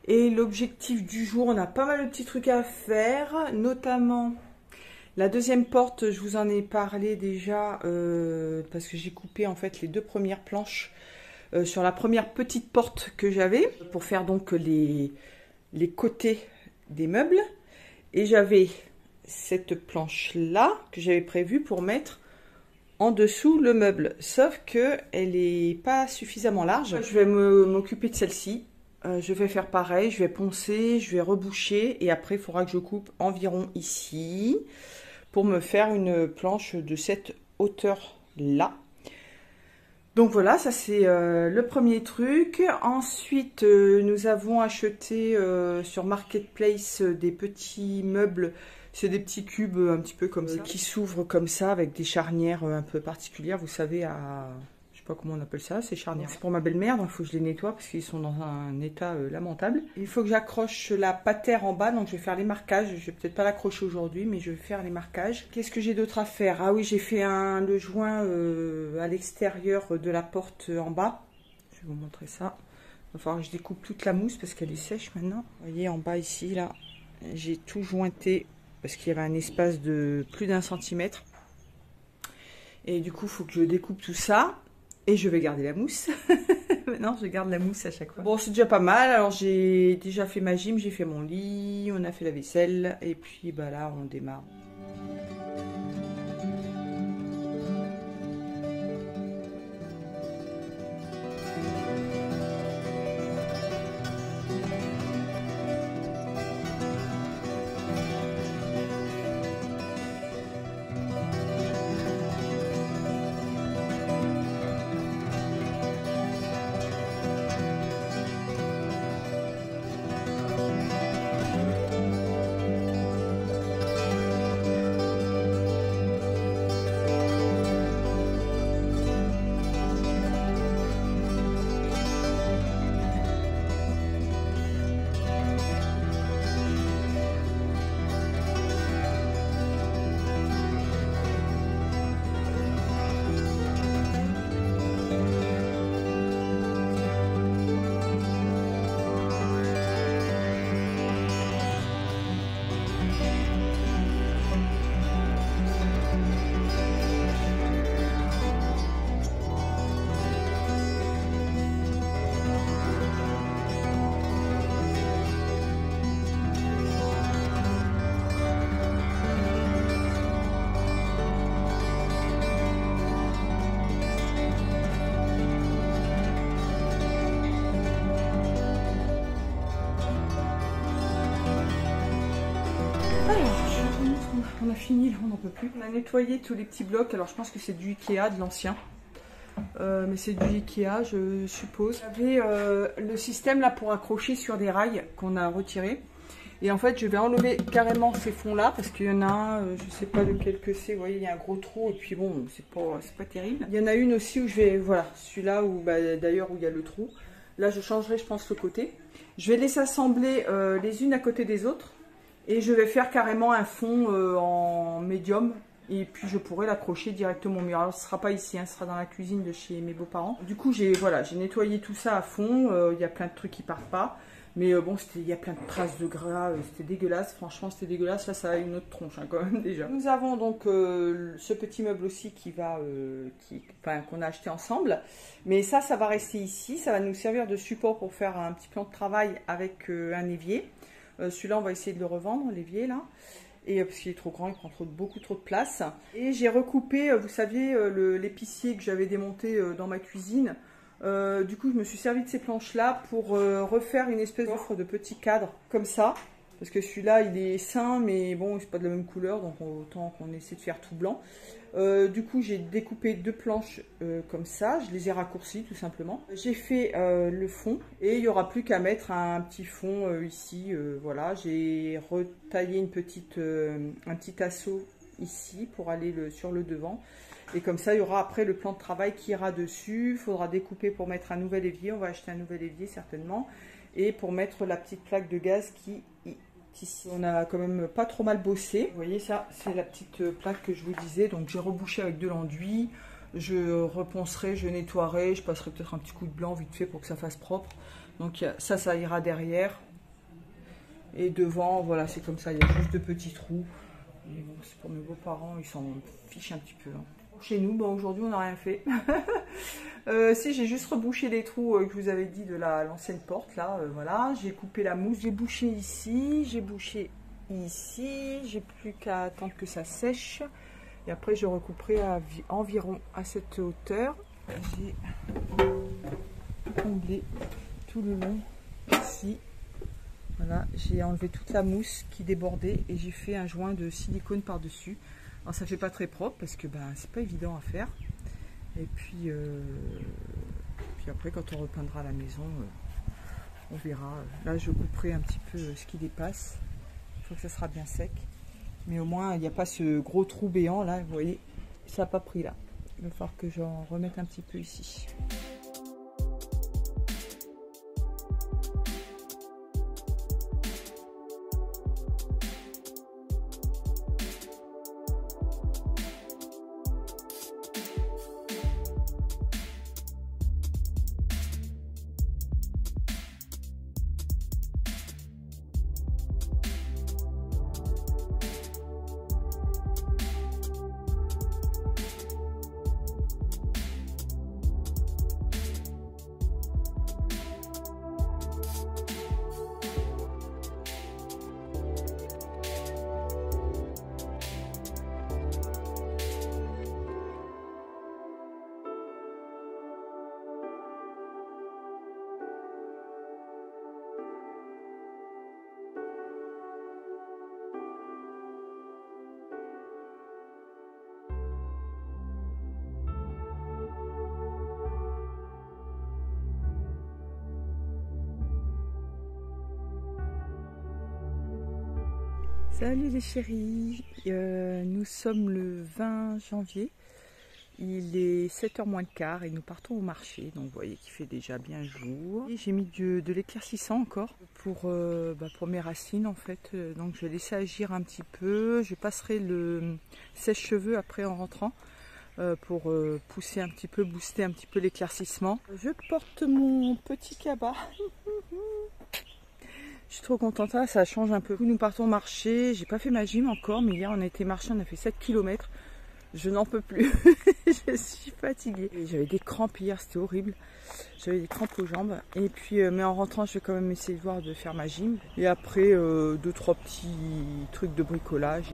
et l'objectif du jour, on a pas mal de petits trucs à faire, notamment la deuxième porte, je vous en ai parlé déjà parce que j'ai coupé en fait les 2 premières planches sur la première petite porte que j'avais pour faire donc les côtés des meubles, et j'avais cette planche là que j'avais prévu pour mettre en dessous le meuble, sauf que elle est pas suffisamment large. Je vais m'occuper de celle-ci, je vais faire pareil, je vais poncer, je vais reboucher et après il faudra que je coupe environ ici pour me faire une planche de cette hauteur là. Donc voilà, ça c'est le premier truc. Ensuite, nous avons acheté sur Marketplace des petits meubles. C'est des petits cubes un petit peu comme ça, qui s'ouvrent comme ça avec des charnières un peu particulières. Vous savez, je sais pas comment on appelle ça, ces charnières. C'est pour ma belle-mère, donc il faut que je les nettoie parce qu'ils sont dans un état lamentable. Il faut que j'accroche la patère en bas, donc je vais faire les marquages. Je vais peut-être pas l'accrocher aujourd'hui, mais je vais faire les marquages. Qu'est-ce que j'ai d'autre à faire? Ah oui, j'ai fait le joint à l'extérieur de la porte en bas. Je vais vous montrer ça. Il va falloir que je découpe toute la mousse parce qu'elle est sèche maintenant. Vous voyez, en bas ici, là, j'ai tout jointé parce qu'il y avait un espace de plus d'1 centimètre. Et du coup, il faut que je découpe tout ça. Et je vais garder la mousse. Maintenant, je garde la mousse à chaque fois. Bon, c'est déjà pas mal. Alors, j'ai déjà fait ma gym, j'ai fait mon lit, on a fait la vaisselle. Et puis, bah là, on démarre. On a fini, là, on n'en peut plus. On a nettoyé tous les petits blocs. Alors, je pense que c'est du Ikea, de l'ancien. Mais c'est du Ikea, je suppose. J'avais le système là pour accrocher sur des rails qu'on a retiré. Et en fait, je vais enlever carrément ces fonds-là parce qu'il y en a un, je ne sais pas lequel que c'est. Vous voyez, il y a un gros trou et puis bon, c'est pas terrible. Il y en a une aussi où je vais, voilà, celui-là où, d'ailleurs, où il y a le trou. Là, je changerai, je pense, le côté. Je vais les assembler les unes à côté des autres. Et je vais faire carrément un fond en médium. Et puis je pourrai l'accrocher directement au mur. Alors ce ne sera pas ici, hein, ce sera dans la cuisine de chez mes beaux-parents. Du coup j'ai nettoyé tout ça à fond. Il y a plein de trucs qui partent pas. Mais bon, il y a plein de traces de gras, c'était dégueulasse. Franchement, c'était dégueulasse. Là, ça a une autre tronche hein, quand même déjà. Nous avons donc ce petit meuble aussi qu'on a acheté ensemble. Mais ça va rester ici. Ça va nous servir de support pour faire un petit plan de travail avec un évier. Celui-là, on va essayer de le revendre, l'évier là. Et parce qu'il est trop grand, il prend beaucoup trop de place. Et j'ai recoupé, vous saviez, l'épicier que j'avais démonté dans ma cuisine. Du coup, je me suis servi de ces planches-là pour refaire une espèce d'offre de petit cadre comme ça. Parce que celui-là, il est sain, mais bon, c'est pas de la même couleur, donc autant qu'on essaie de faire tout blanc. Du coup, j'ai découpé 2 planches comme ça. Je les ai raccourcies, tout simplement. J'ai fait le fond et il n'y aura plus qu'à mettre un petit fond ici. Voilà, j'ai retaillé un petit assaut ici pour aller sur le devant. Et comme ça, il y aura après le plan de travail qui ira dessus. Il faudra découper pour mettre un nouvel évier. On va acheter un nouvel évier certainement. Et pour mettre la petite plaque de gaz qui est ici. On a quand même pas trop mal bossé. Vous voyez ça, c'est la petite plaque que je vous disais. Donc j'ai rebouché avec de l'enduit. Je reponcerai, je nettoierai. Je passerai peut-être un petit coup de blanc vite fait pour que ça fasse propre. Donc ça ira derrière. Et devant, voilà, c'est comme ça. Il y a juste 2 petits trous. Mais bon, c'est pour mes beaux-parents, ils s'en fichent un petit peu. Hein. Chez nous, bon, aujourd'hui, on n'a rien fait. Si, j'ai juste rebouché les trous que je vous avais dit de l'ancienne porte, là, voilà. J'ai coupé la mousse, j'ai bouché ici, j'ai bouché ici. J'ai plus qu'à attendre que ça sèche. Et après, je recouperai environ à cette hauteur. J'ai comblé tout le long ici. Voilà, j'ai enlevé toute la mousse qui débordait et j'ai fait un joint de silicone par-dessus. Alors ça fait pas très propre parce que c'est pas évident à faire. Et puis après quand on repeindra la maison, on verra. Là je couperai un petit peu ce qui dépasse. Il faut que ça sera bien sec. Mais au moins il n'y a pas ce gros trou béant là, vous voyez, ça n'a pas pris là. Il va falloir que j'en remette un petit peu ici. Salut les chéris, nous sommes le 20 janvier, il est 7h moins le quart et nous partons au marché, donc vous voyez qu'il fait déjà bien jour. J'ai mis de l'éclaircissant encore pour mes racines en fait, donc je vais laisser agir un petit peu, je passerai le sèche-cheveux après en rentrant pour pousser un petit peu, booster un petit peu l'éclaircissement. Je porte mon petit cabas. Je suis trop contente, là, ça change un peu. Nous partons marcher, j'ai pas fait ma gym encore, mais hier on a été marcher, on a fait 7 km. Je n'en peux plus, je suis fatiguée. J'avais des crampes hier, c'était horrible. J'avais des crampes aux jambes. Et puis, mais en rentrant, je vais quand même essayer de faire ma gym. Et après, 2-3 petits trucs de bricolage.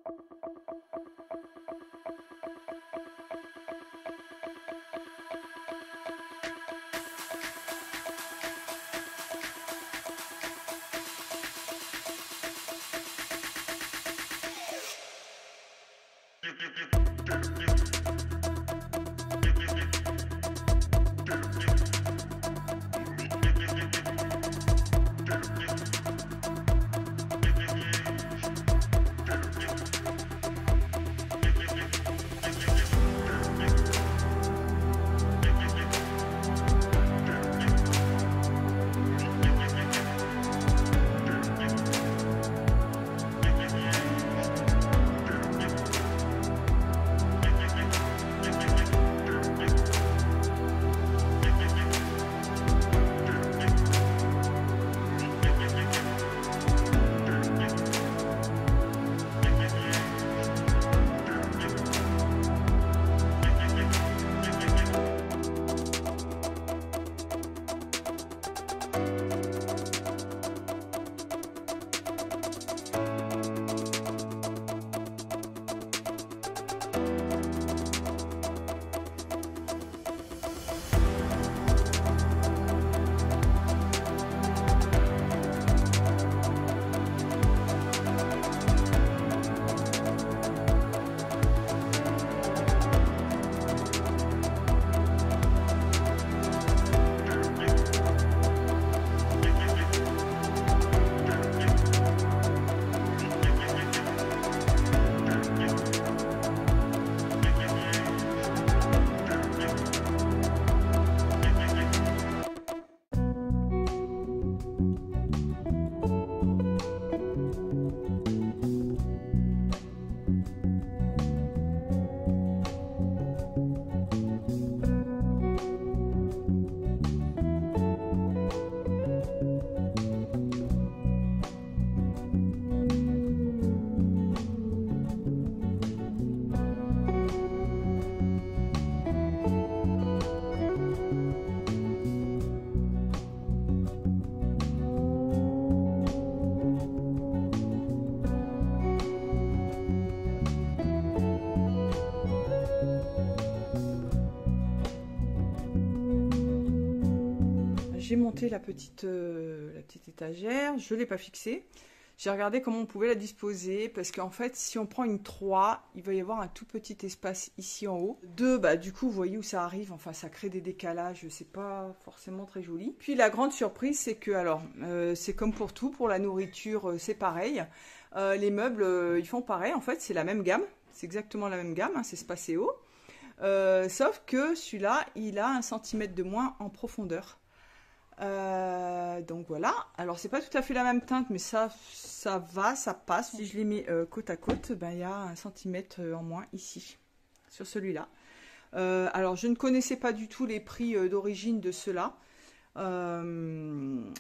j'ai monté la petite étagère, je ne l'ai pas fixée. J'ai regardé comment on pouvait la disposer, parce qu'en fait, si on prend une 3, il va y avoir un tout petit espace ici en haut. 2, bah du coup, vous voyez où ça arrive, enfin ça crée des décalages, c'est pas forcément très joli. Puis la grande surprise, c'est que, alors, c'est comme pour tout, pour la nourriture, c'est pareil. Les meubles, ils font pareil, en fait, c'est la même gamme, c'est exactement la même gamme, hein, c'est Spaceo. Sauf que celui-là, il a 1 cm de moins en profondeur. Donc voilà, alors c'est pas tout à fait la même teinte, mais ça va, ça passe. Si je les mets côte à côte, ben, il y a 1 cm en moins ici, sur celui-là. Alors je ne connaissais pas du tout les prix d'origine de ceux-là.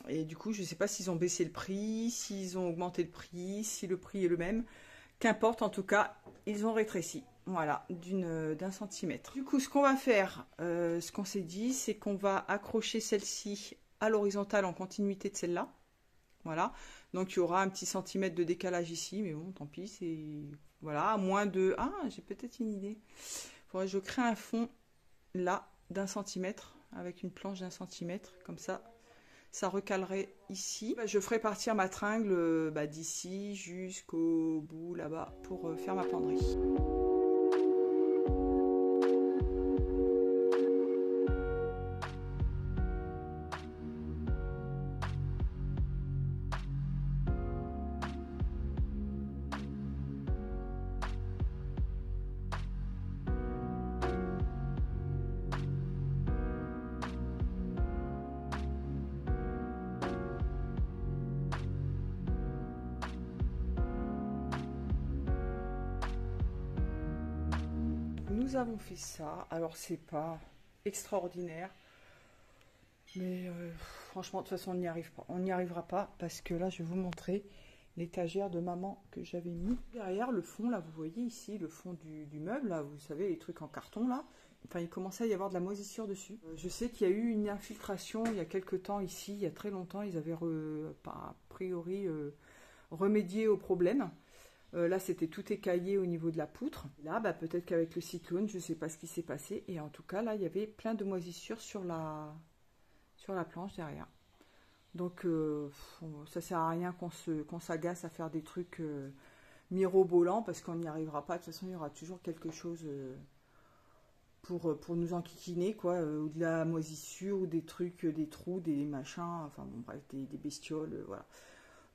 Et du coup je ne sais pas s'ils ont baissé le prix, s'ils ont augmenté le prix, si le prix est le même. Qu'importe, en tout cas, ils ont rétréci. Voilà, d'1 centimètre. Du coup, ce qu'on va faire, ce qu'on s'est dit, c'est qu'on va accrocher celle-ci à l'horizontale en continuité de celle-là. Voilà, donc il y aura un petit centimètre de décalage ici, mais bon, tant pis, c'est... Voilà, à moins de... Ah, j'ai peut-être une idée. Il faudrait que je crée un fond, là, d'1 centimètre, avec une planche d'1 centimètre, comme ça recalerait ici. Je ferai partir ma tringle d'ici jusqu'au bout là-bas pour faire ma penderie. Nous avons fait ça, alors c'est pas extraordinaire, mais franchement de toute façon on n'y arrive pas, on n'y arrivera pas, parce que là je vais vous montrer l'étagère de maman que j'avais mis derrière le fond. Là vous voyez ici le fond du meuble, là, vous savez les trucs en carton là, enfin il commençait à y avoir de la moisissure dessus. Je sais qu'il y a eu une infiltration il y a quelques temps ici, il y a très longtemps, ils avaient a priori remédié au problème. Là, c'était tout écaillé au niveau de la poutre. Là, peut-être qu'avec le cyclone, je ne sais pas ce qui s'est passé. Et en tout cas, là, il y avait plein de moisissures sur la planche derrière. Donc, ça sert à rien qu'on s'agace à faire des trucs mirobolants, parce qu'on n'y arrivera pas. De toute façon, il y aura toujours quelque chose pour nous enquiquiner, quoi. Ou de la moisissure, ou des trucs, des trous, des machins. Enfin, bon, bref, des bestioles, voilà.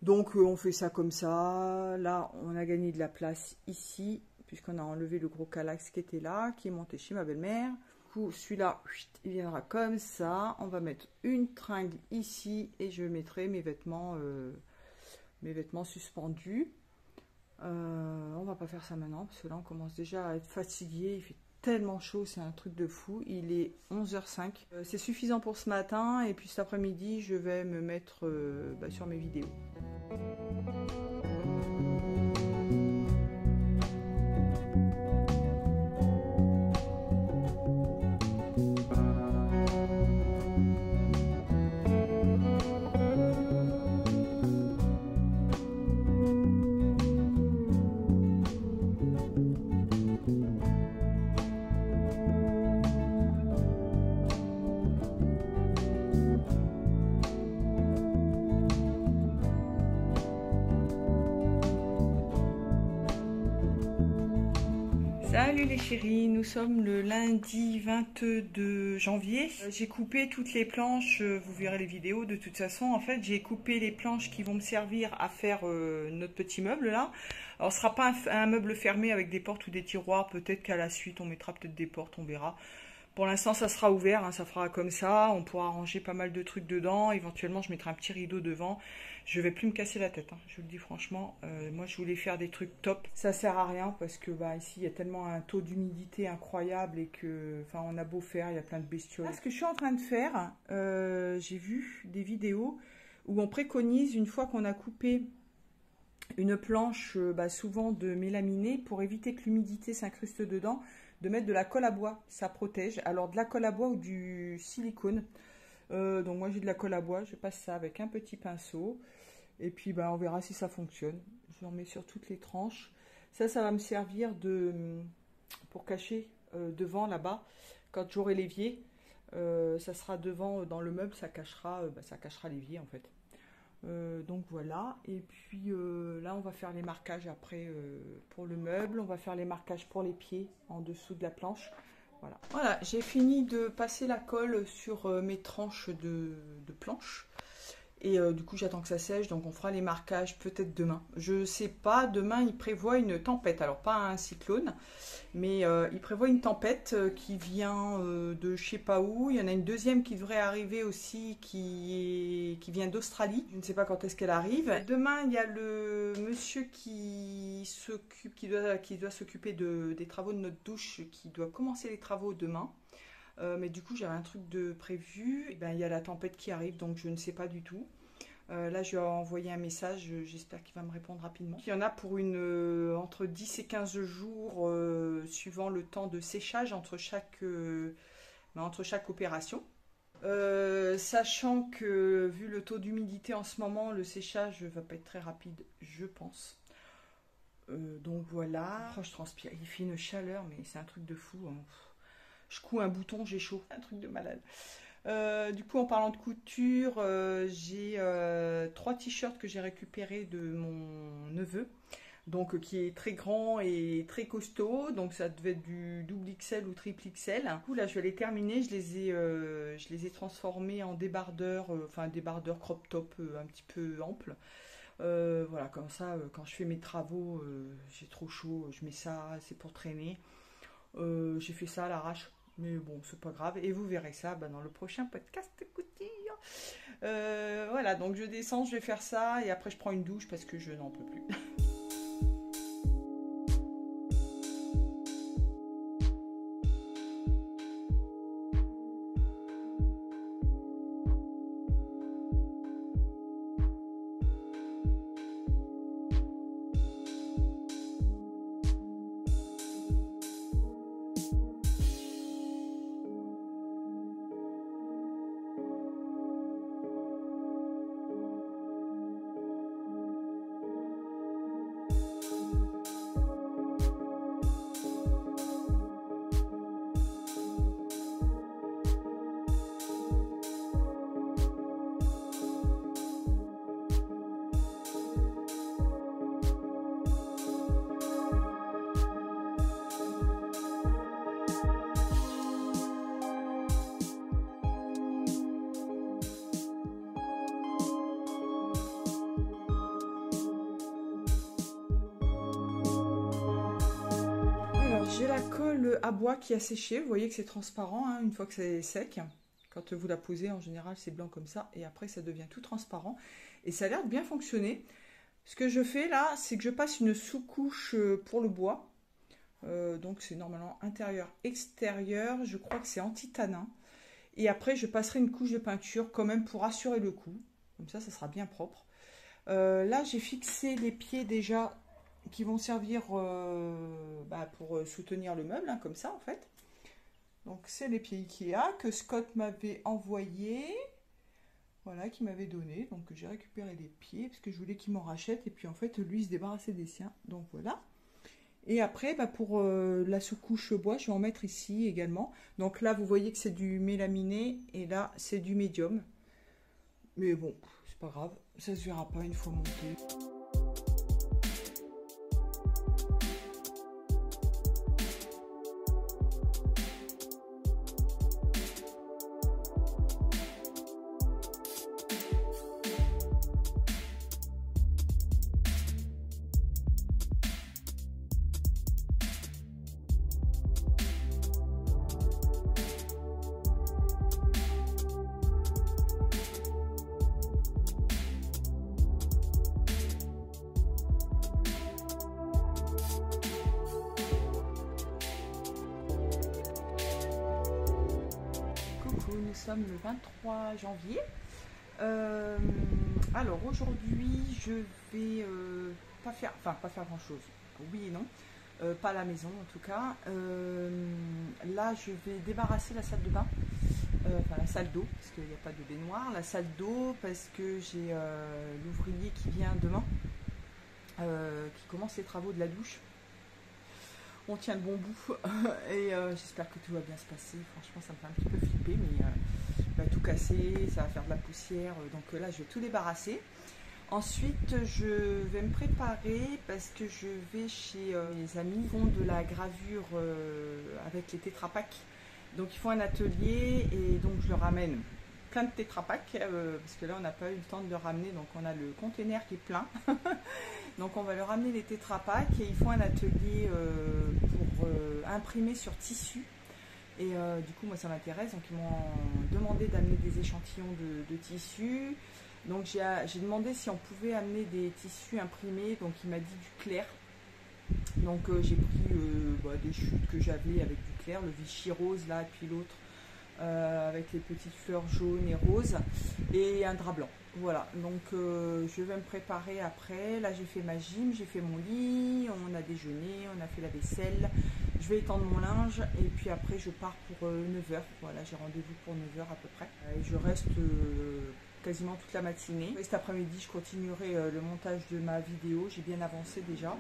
Donc on fait ça comme ça. Là on a gagné de la place ici, puisqu'on a enlevé le gros calax qui était là, qui est monté chez ma belle-mère. Du coup celui-là, il viendra comme ça. On va mettre une tringle ici, et je mettrai mes vêtements suspendus. On va pas faire ça maintenant, parce que là on commence déjà à être fatigué. Il fait tellement chaud, c'est un truc de fou. Il est 11h05. C'est suffisant pour ce matin, et puis cet après-midi je vais me mettre sur mes vidéos. Salut les chéris, nous sommes le lundi 22 janvier. J'ai coupé toutes les planches, vous verrez les vidéos de toute façon. En fait, j'ai coupé les planches qui vont me servir à faire notre petit meuble là. Alors ce sera pas un meuble fermé avec des portes ou des tiroirs, peut-être qu'à la suite on mettra peut-être des portes, on verra. Pour l'instant ça sera ouvert, hein, ça fera comme ça, on pourra ranger pas mal de trucs dedans, éventuellement je mettrai un petit rideau devant. Je vais plus me casser la tête, hein, je vous le dis franchement, moi je voulais faire des trucs top. Ça sert à rien parce que ici il y a tellement un taux d'humidité incroyable et que, enfin on a beau faire, il y a plein de bestioles. Là, ce que je suis en train de faire, j'ai vu des vidéos où on préconise, une fois qu'on a coupé une planche souvent de mélaminé, pour éviter que l'humidité s'incruste dedans, de mettre de la colle à bois, ça protège. Alors de la colle à bois ou du silicone. Donc moi j'ai de la colle à bois, je passe ça avec un petit pinceau. Et puis on verra si ça fonctionne. J'en mets sur toutes les tranches. Ça va me servir pour cacher devant là-bas, quand j'aurai l'évier. Ça sera devant dans le meuble, ça cachera l'évier en fait. Donc voilà, et puis là on va faire les marquages après pour le meuble, on va faire les marquages pour les pieds en dessous de la planche. Voilà, j'ai fini de passer la colle sur mes tranches de planche. Et du coup, j'attends que ça sèche, donc on fera les marquages peut-être demain. Je sais pas, demain il prévoit une tempête, alors pas un cyclone, mais il prévoit une tempête qui vient de je sais pas où. Il y en a une deuxième qui devrait arriver aussi qui vient d'Australie. Je ne sais pas quand est-ce qu'elle arrive. Demain, il y a le monsieur qui doit s'occuper des travaux de notre douche, qui doit commencer les travaux demain. Mais du coup, j'avais un truc de prévu. Et ben, il y a la tempête qui arrive, donc je ne sais pas du tout. Là, je lui ai envoyé un message. J'espère qu'il va me répondre rapidement. Il y en a pour entre 10 et 15 jours, suivant le temps de séchage entre chaque opération. Sachant que, vu le taux d'humidité en ce moment, le séchage va pas être très rapide, je pense. Donc voilà. Oh, je transpire. Il fait une chaleur, mais c'est un truc de fou, hein. Je couds un bouton, j'ai chaud. Un truc de malade. Du coup, en parlant de couture, j'ai 3 t-shirts que j'ai récupérés de mon neveu. Donc, qui est très grand et très costaud. Donc, ça devait être du double XL ou triple XL. Du coup, là, je vais les terminer. Je les ai transformés en débardeurs, enfin, débardeurs crop top un petit peu amples. Voilà, comme ça, quand je fais mes travaux, j'ai trop chaud, je mets ça, c'est pour traîner. J'ai fait ça à l'arrache, mais bon, c'est pas grave. Et vous verrez ça dans le prochain podcast couture. Voilà, donc je descends, je vais faire ça et après je prends une douche parce que je n'en peux plus. J'ai la colle à bois qui a séché, vous voyez que c'est transparent hein, une fois que c'est sec. Quand vous la posez, en général, c'est blanc comme ça, et après, ça devient tout transparent. Et ça a l'air de bien fonctionner. Ce que je fais là, c'est que je passe une sous-couche pour le bois. Donc, c'est normalement intérieur-extérieur. Je crois que c'est anti-tanin. Et après, je passerai une couche de peinture quand même pour assurer le coup. Comme ça sera bien propre. Là, j'ai fixé les pieds déjà qui vont servir pour soutenir le meuble, hein, comme ça en fait. Donc c'est les pieds Ikea que Scott m'avait envoyé, voilà, qui m'avait donné. Donc j'ai récupéré les pieds parce que je voulais qu'il m'en rachète et puis en fait lui il se débarrassait des siens. Donc voilà. Et après pour la sous-couche bois, je vais en mettre ici également. Donc là vous voyez que c'est du mélaminé et là c'est du médium. Mais bon, c'est pas grave, ça se verra pas une fois monté. Nous sommes le 23 janvier. Alors aujourd'hui je vais pas faire grand chose, oui et non, pas à la maison en tout cas. Là je vais débarrasser la salle de bain, enfin la salle d'eau parce qu'il n'y a pas de baignoire, la salle d'eau parce que j'ai l'ouvrier qui vient demain, qui commence les travaux de la douche. on tient le bon bout. Et j'espère que tout va bien se passer. Franchement, ça me fait un petit peu flipper, mais va tout casser, ça va faire de la poussière. Donc là, je vais tout débarrasser. Ensuite, je vais me préparer parce que je vais chez mes amis qui font de la gravure avec les Tetra Pak. Donc, ils font un atelier et donc je leur ramène plein de Tetra Pak parce que là, on n'a pas eu le temps de le ramener. Donc, on a le conteneur qui est plein. Donc, on va leur ramener les Tetra Pak et ils font un atelier pour imprimer sur tissu. Et du coup, moi, ça m'intéresse. Donc, ils m'ont demandé d'amener des échantillons de tissu. Donc j'ai demandé si on pouvait amener des tissus imprimés, donc il m'a dit du clair. Donc j'ai pris des chutes que j'avais avec du clair, le Vichy rose là, et puis l'autre avec les petites fleurs jaunes et roses, et un drap blanc. Voilà, donc je vais me préparer après. Là j'ai fait ma gym, j'ai fait mon lit, on a déjeuné, on a fait la vaisselle. Je vais étendre mon linge et puis après je pars pour 9h. Voilà, j'ai rendez-vous pour 9h à peu près. Et je reste quasiment toute la matinée. Et cet après-midi, je continuerai le montage de ma vidéo. J'ai bien avancé déjà.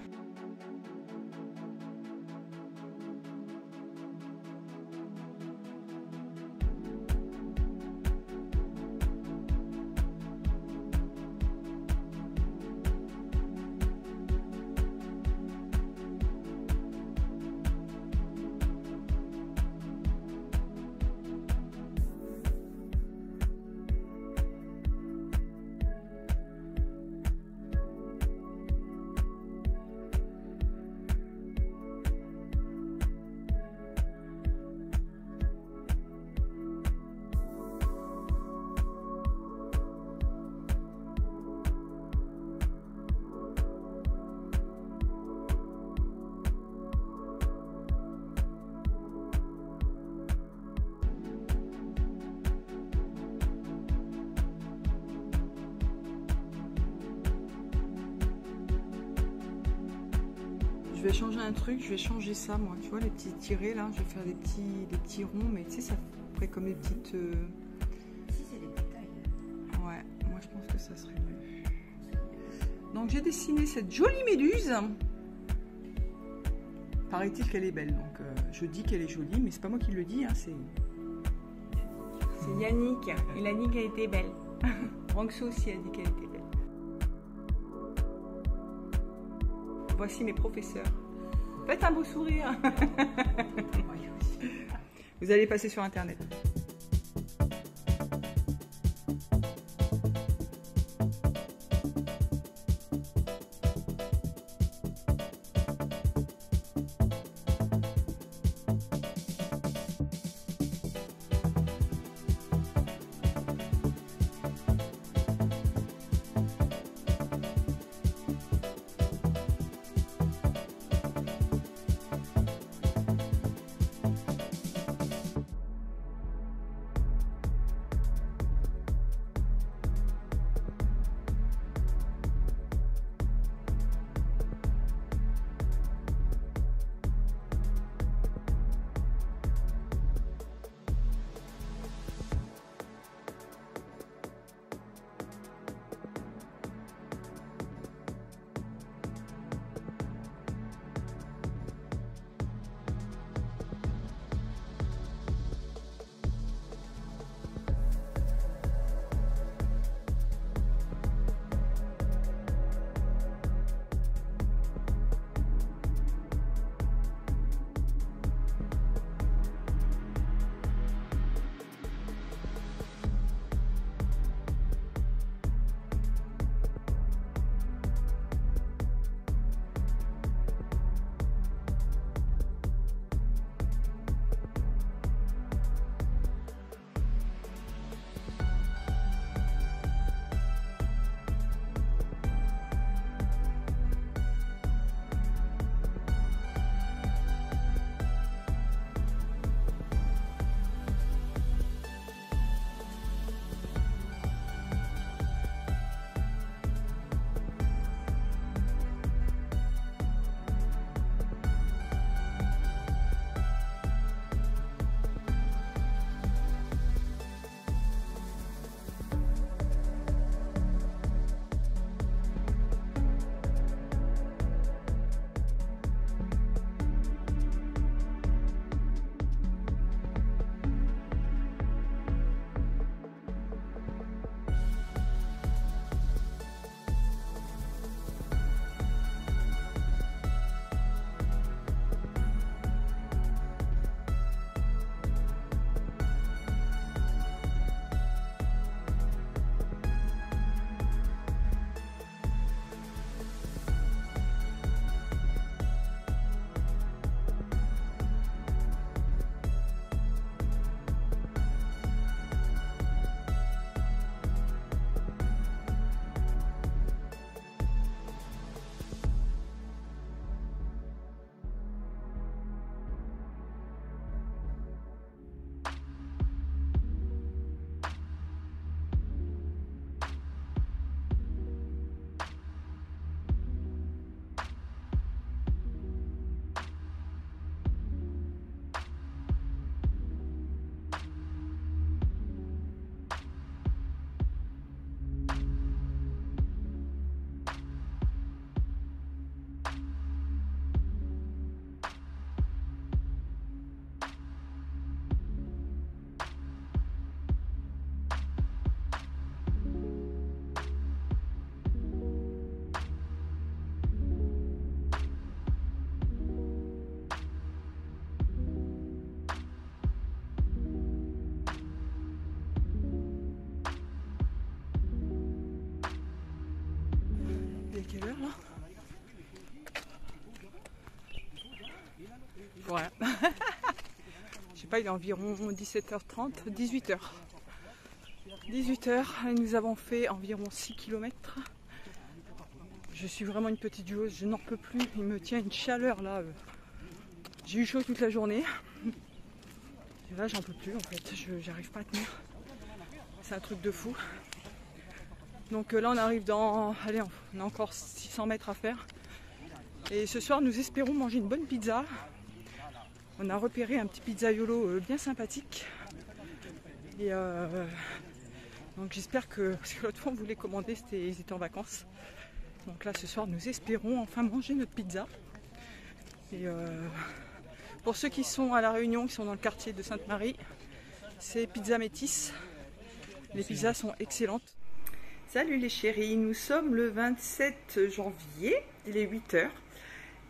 Je vais changer un truc, je vais changer ça moi, tu vois les petits tirés là, je vais faire des petits ronds, mais tu sais ça ferait comme des petites... Si c'est des détails. Ouais, moi je pense que ça serait mieux. Donc j'ai dessiné cette jolie méduse. Paraît-il qu'elle est belle, donc je dis qu'elle est jolie, mais c'est pas moi qui le dis, hein, c'est Yannick, il a dit qu'elle était belle. Ranxo aussi a dit qu'elle était belle. Voici mes professeurs. Faites un beau sourire. Vous allez passer sur internet. quelle heure là? Ouais. Je sais pas, il est environ 17h30, 18h. 18h et nous avons fait environ 6 km. Je suis vraiment une petite joueuse, je n'en peux plus. Il me tient une chaleur là. J'ai eu chaud toute la journée. Et là, j'en peux plus en fait. J'arrive pas à tenir. C'est un truc de fou. Donc là, on arrive dans. Allez, on a encore 600 mètres à faire. Et ce soir, nous espérons manger une bonne pizza. On a repéré un petit pizzaiolo bien sympathique. Et donc j'espère que. Parce que l'autre fois, on voulait commander, ils étaient en vacances. Donc là, ce soir, nous espérons enfin manger notre pizza. Et pour ceux qui sont à La Réunion, qui sont dans le quartier de Sainte-Marie, c'est Pizza Métis. Les pizzas sont excellentes. Salut les chéris, nous sommes le 27 janvier, il est 8h.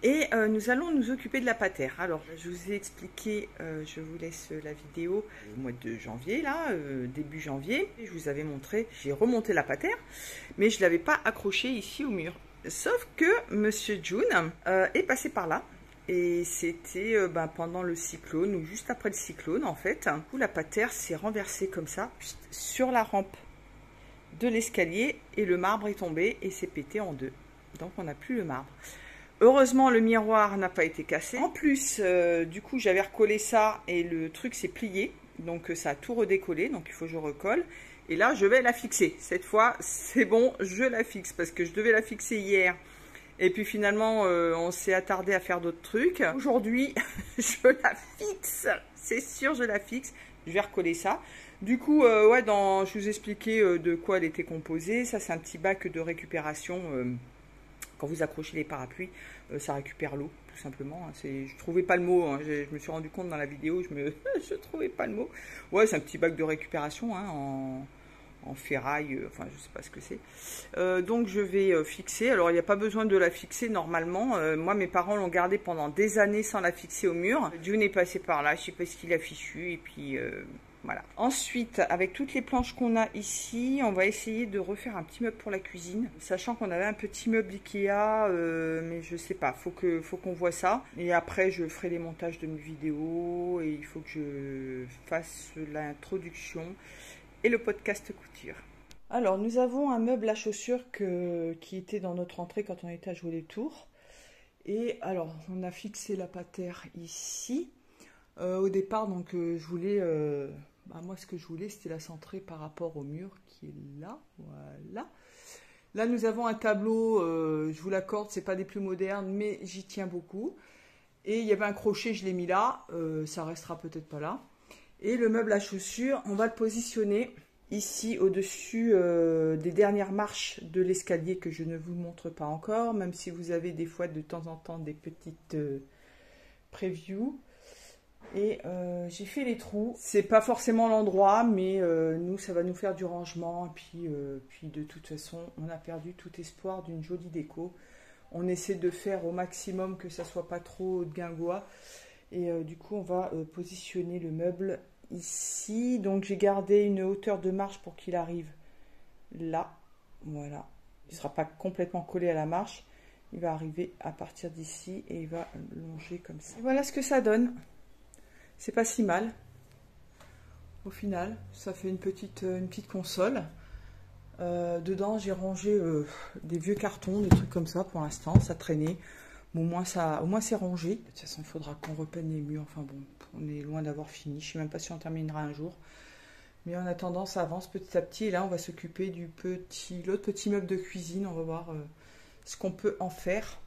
Et nous allons nous occuper de la patère. Alors, je vous ai expliqué, je vous laisse la vidéo au mois de janvier, là, début janvier. Je vous avais montré, j'ai remonté la patère, mais je ne l'avais pas accrochée ici au mur. Sauf que Monsieur June est passé par là. Et c'était pendant le cyclone, ou juste après le cyclone, en fait. Où la patère s'est renversée comme ça, sur la rampe de l'escalier. Et le marbre est tombé et s'est pété en deux. Donc, on n'a plus le marbre. Heureusement, le miroir n'a pas été cassé. En plus, du coup, j'avais recollé ça et le truc s'est plié. Donc, ça a tout redécollé. Donc, il faut que je recolle. Et là, je vais la fixer. Cette fois, c'est bon, je la fixe. Parce que je devais la fixer hier. Et puis, finalement, on s'est attardé à faire d'autres trucs. Aujourd'hui, je la fixe. C'est sûr, je la fixe. Je vais recoller ça. Du coup, ouais, je vous expliquais de quoi elle était composée. Ça, c'est un petit bac de récupération. Quand vous accrochez les parapluies, ça récupère l'eau, tout simplement. Je ne trouvais pas le mot, hein. Je me suis rendu compte dans la vidéo, je ne trouvais pas le mot. Ouais, c'est un petit bac de récupération hein, en ferraille, enfin je ne sais pas ce que c'est. Donc je vais fixer. Alors il n'y a pas besoin de la fixer normalement. Moi, mes parents l'ont gardée pendant des années sans la fixer au mur. June est passé par là, je ne sais pas ce qu'il a fichu, et puis... Voilà. Ensuite, avec toutes les planches qu'on a ici, on va essayer de refaire un petit meuble pour la cuisine. Sachant qu'on avait un petit meuble Ikea, mais je sais pas, faut qu'on voit ça. Et après, je ferai les montages de mes vidéos et il faut que je fasse l'introduction et le podcast couture. Alors, nous avons un meuble à chaussures qui était dans notre entrée quand on était à jouer les tours. Et alors, on a fixé la patère ici. Au départ, donc, je voulais... moi, ce que je voulais, c'était la centrer par rapport au mur qui est là. Voilà. Là, nous avons un tableau, je vous l'accorde, c'est pas des plus modernes, mais j'y tiens beaucoup. Et il y avait un crochet, je l'ai mis là. Ça restera peut-être pas là. Et le meuble à chaussures, on va le positionner ici, au-dessus des dernières marches de l'escalier que je ne vous montre pas encore, même si vous avez des fois, de temps en temps, des petites previews. Et j'ai fait les trous. C'est pas forcément l'endroit, mais nous, ça va nous faire du rangement. Et puis de toute façon, on a perdu tout espoir d'une jolie déco. On essaie de faire au maximum que ça soit pas trop de guingois. Et du coup, on va positionner le meuble ici. Donc, j'ai gardé une hauteur de marche pour qu'il arrive là. Voilà. Il ne sera pas complètement collé à la marche. Il va arriver à partir d'ici et il va longer comme ça. Et voilà ce que ça donne. C'est pas si mal. Au final, ça fait une petite console. Dedans, j'ai rangé des vieux cartons, des trucs comme ça pour l'instant. Ça traînait. Bon, au moins c'est rangé. De toute façon, il faudra qu'on repeigne les murs. Enfin bon, on est loin d'avoir fini. Je ne sais même pas si on terminera un jour. Mais en attendant, ça avance petit à petit. Et là, on va s'occuper du l'autre petit meuble de cuisine. On va voir ce qu'on peut en faire.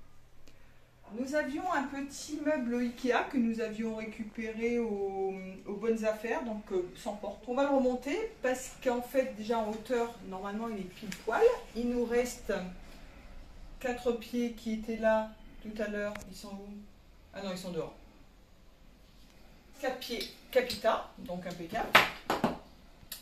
Nous avions un petit meuble Ikea que nous avions récupéré aux bonnes affaires, donc sans porte. On va le remonter parce qu'en fait, déjà en hauteur, normalement il est pile poil. Il nous reste 4 pieds qui étaient là tout à l'heure. Ils sont où? Ah non, ils sont dehors. 4 pieds capita, donc impeccable.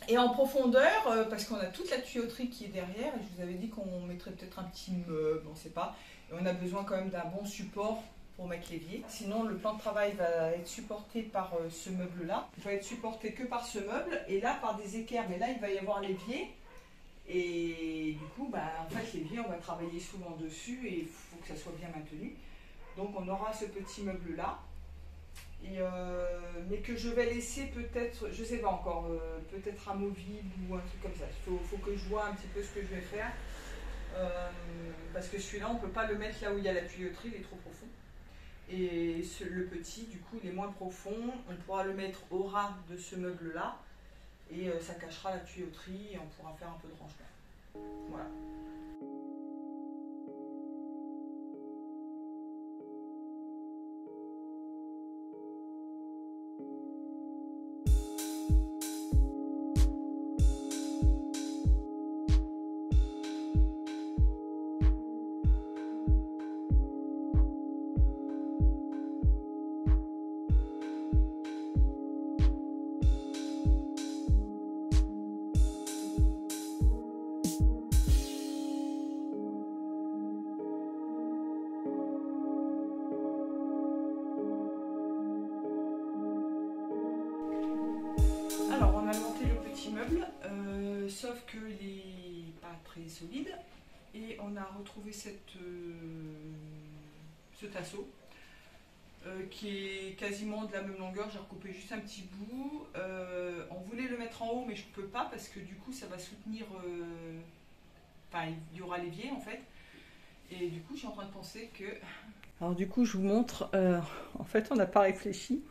Et en profondeur, parce qu'on a toute la tuyauterie qui est derrière, et je vous avais dit qu'on mettrait peut-être un petit meuble, on ne sait pas. Et on a besoin quand même d'un bon support pour mettre l'évier. Sinon, le plan de travail va être supporté par ce meuble-là. Il va être supporté que par ce meuble, et là par des équerres. Mais là, il va y avoir l'évier. Et du coup, en fait, l'évier, on va travailler souvent dessus et il faut que ça soit bien maintenu. Donc on aura ce petit meuble là, mais que je vais laisser peut-être, je sais pas encore, peut-être amovible ou un truc comme ça. Il faut que je vois un petit peu ce que je vais faire, parce que celui-là on peut pas le mettre là où il y a la tuyauterie, il est trop profond. Et le petit, du coup, il est moins profond, on pourra le mettre au ras de ce meuble là, et ça cachera la tuyauterie et on pourra faire un peu de rangement. Voilà. Alors on a monté le petit meuble, sauf qu'il n'est pas très solide et on a retrouvé ce tasseau qui est quasiment de la même longueur. J'ai recoupé juste un petit bout. On voulait le mettre en haut mais je ne peux pas parce que du coup ça va soutenir, il y aura l'évier en fait. Et du coup je suis en train de penser que... Alors du coup je vous montre, en fait on n'a pas réfléchi.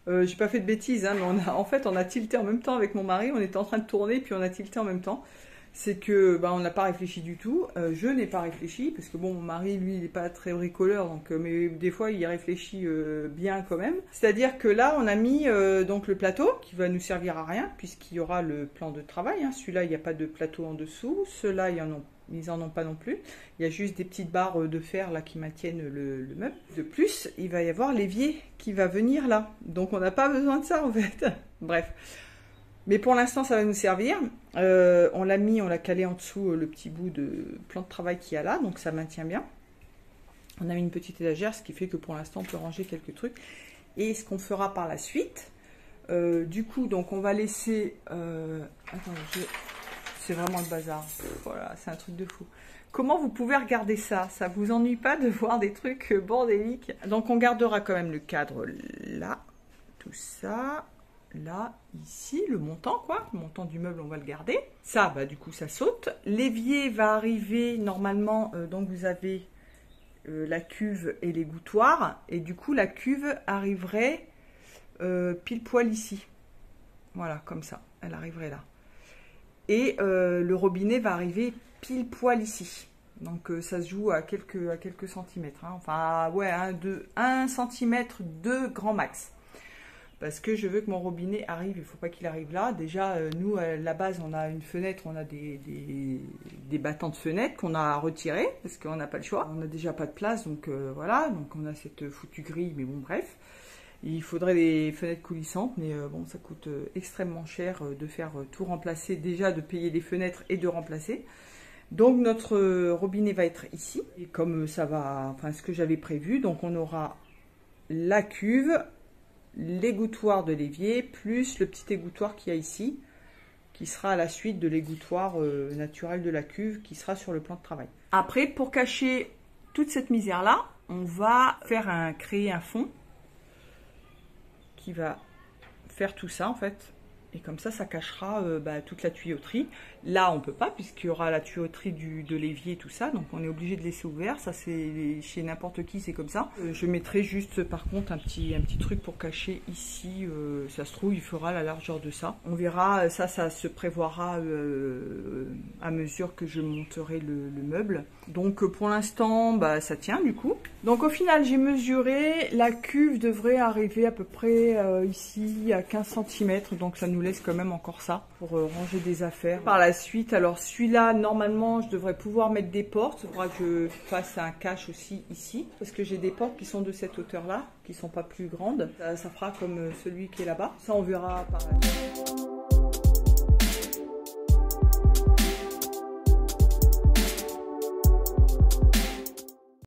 J'ai pas fait de bêtises, hein, mais on a tilté en même temps avec mon mari, on était en train de tourner puis on a tilté en même temps. C'est que on n'a pas réfléchi du tout, je n'ai pas réfléchi, parce que bon, mon mari lui il n'est pas très bricoleur, donc, mais des fois il réfléchit bien quand même. C'est-à-dire que là on a mis donc le plateau qui va nous servir à rien, puisqu'il y aura le plan de travail, hein. Celui-là il n'y a pas de plateau en dessous, ceux-là ils en ont pas non plus. Il y a juste des petites barres de fer là qui maintiennent le meuble. De plus, il va y avoir l'évier qui va venir là. Donc on n'a pas besoin de ça en fait. Bref. Mais pour l'instant ça va nous servir. On l'a calé en dessous le petit bout de plan de travail qu'il y a là. Donc ça maintient bien. On a mis une petite étagère, ce qui fait que pour l'instant on peut ranger quelques trucs. Et ce qu'on fera par la suite, du coup, donc on va laisser... Attendez, c'est vraiment le bazar. Voilà, c'est un truc de fou. Comment vous pouvez regarder ça? Ça vous ennuie pas de voir des trucs bordéliques? Donc on gardera quand même le cadre là, tout ça, là, ici, le montant quoi. Le montant du meuble, on va le garder. Ça, du coup, ça saute. L'évier va arriver normalement, donc vous avez la cuve et l'égouttoir. Et du coup, la cuve arriverait pile poil ici. Voilà, comme ça. Elle arriverait là. Et le robinet va arriver pile poil ici. Donc ça se joue à quelques centimètres. Hein. Enfin, ouais, 1 centimètre de grand max. Parce que je veux que mon robinet arrive, il ne faut pas qu'il arrive là. Déjà, nous, à la base, on a une fenêtre, on a des battants de fenêtre qu'on a retirés, parce qu'on n'a pas le choix. On n'a déjà pas de place, donc voilà. Donc on a cette foutue grille, mais bon, bref. Il faudrait des fenêtres coulissantes, mais bon, ça coûte extrêmement cher de faire tout remplacer, déjà de payer les fenêtres et de remplacer. Donc notre robinet va être ici, et comme ça va, enfin ce que j'avais prévu, donc on aura la cuve, l'égouttoir de l'évier, plus le petit égouttoir qu'il y a ici, qui sera à la suite de l'égouttoir naturel de la cuve, qui sera sur le plan de travail. Après, pour cacher toute cette misère-là, on va créer un fond, qui va faire tout ça en fait, et comme ça cachera toute la tuyauterie. Là on peut pas, puisqu'il y aura la tuyauterie de l'évier, tout ça, donc on est obligé de laisser ouvert. Ça c'est chez n'importe qui, c'est comme ça. Je mettrai juste par contre un petit truc pour cacher ici, ça se trouve il fera la largeur de ça, on verra. Ça se prévoira à mesure que je monterai le meuble. Donc pour l'instant ça tient du coup. Donc au final j'ai mesuré, la cuve devrait arriver à peu près ici à 15 cm, donc ça nous laisse quand même encore ça pour ranger des affaires. Par la suite, alors celui-là normalement je devrais pouvoir mettre des portes, il faudra que je fasse un cache aussi ici, parce que j'ai des portes qui sont de cette hauteur là, qui sont pas plus grandes. Ça fera comme celui qui est là-bas, ça on verra par la suite.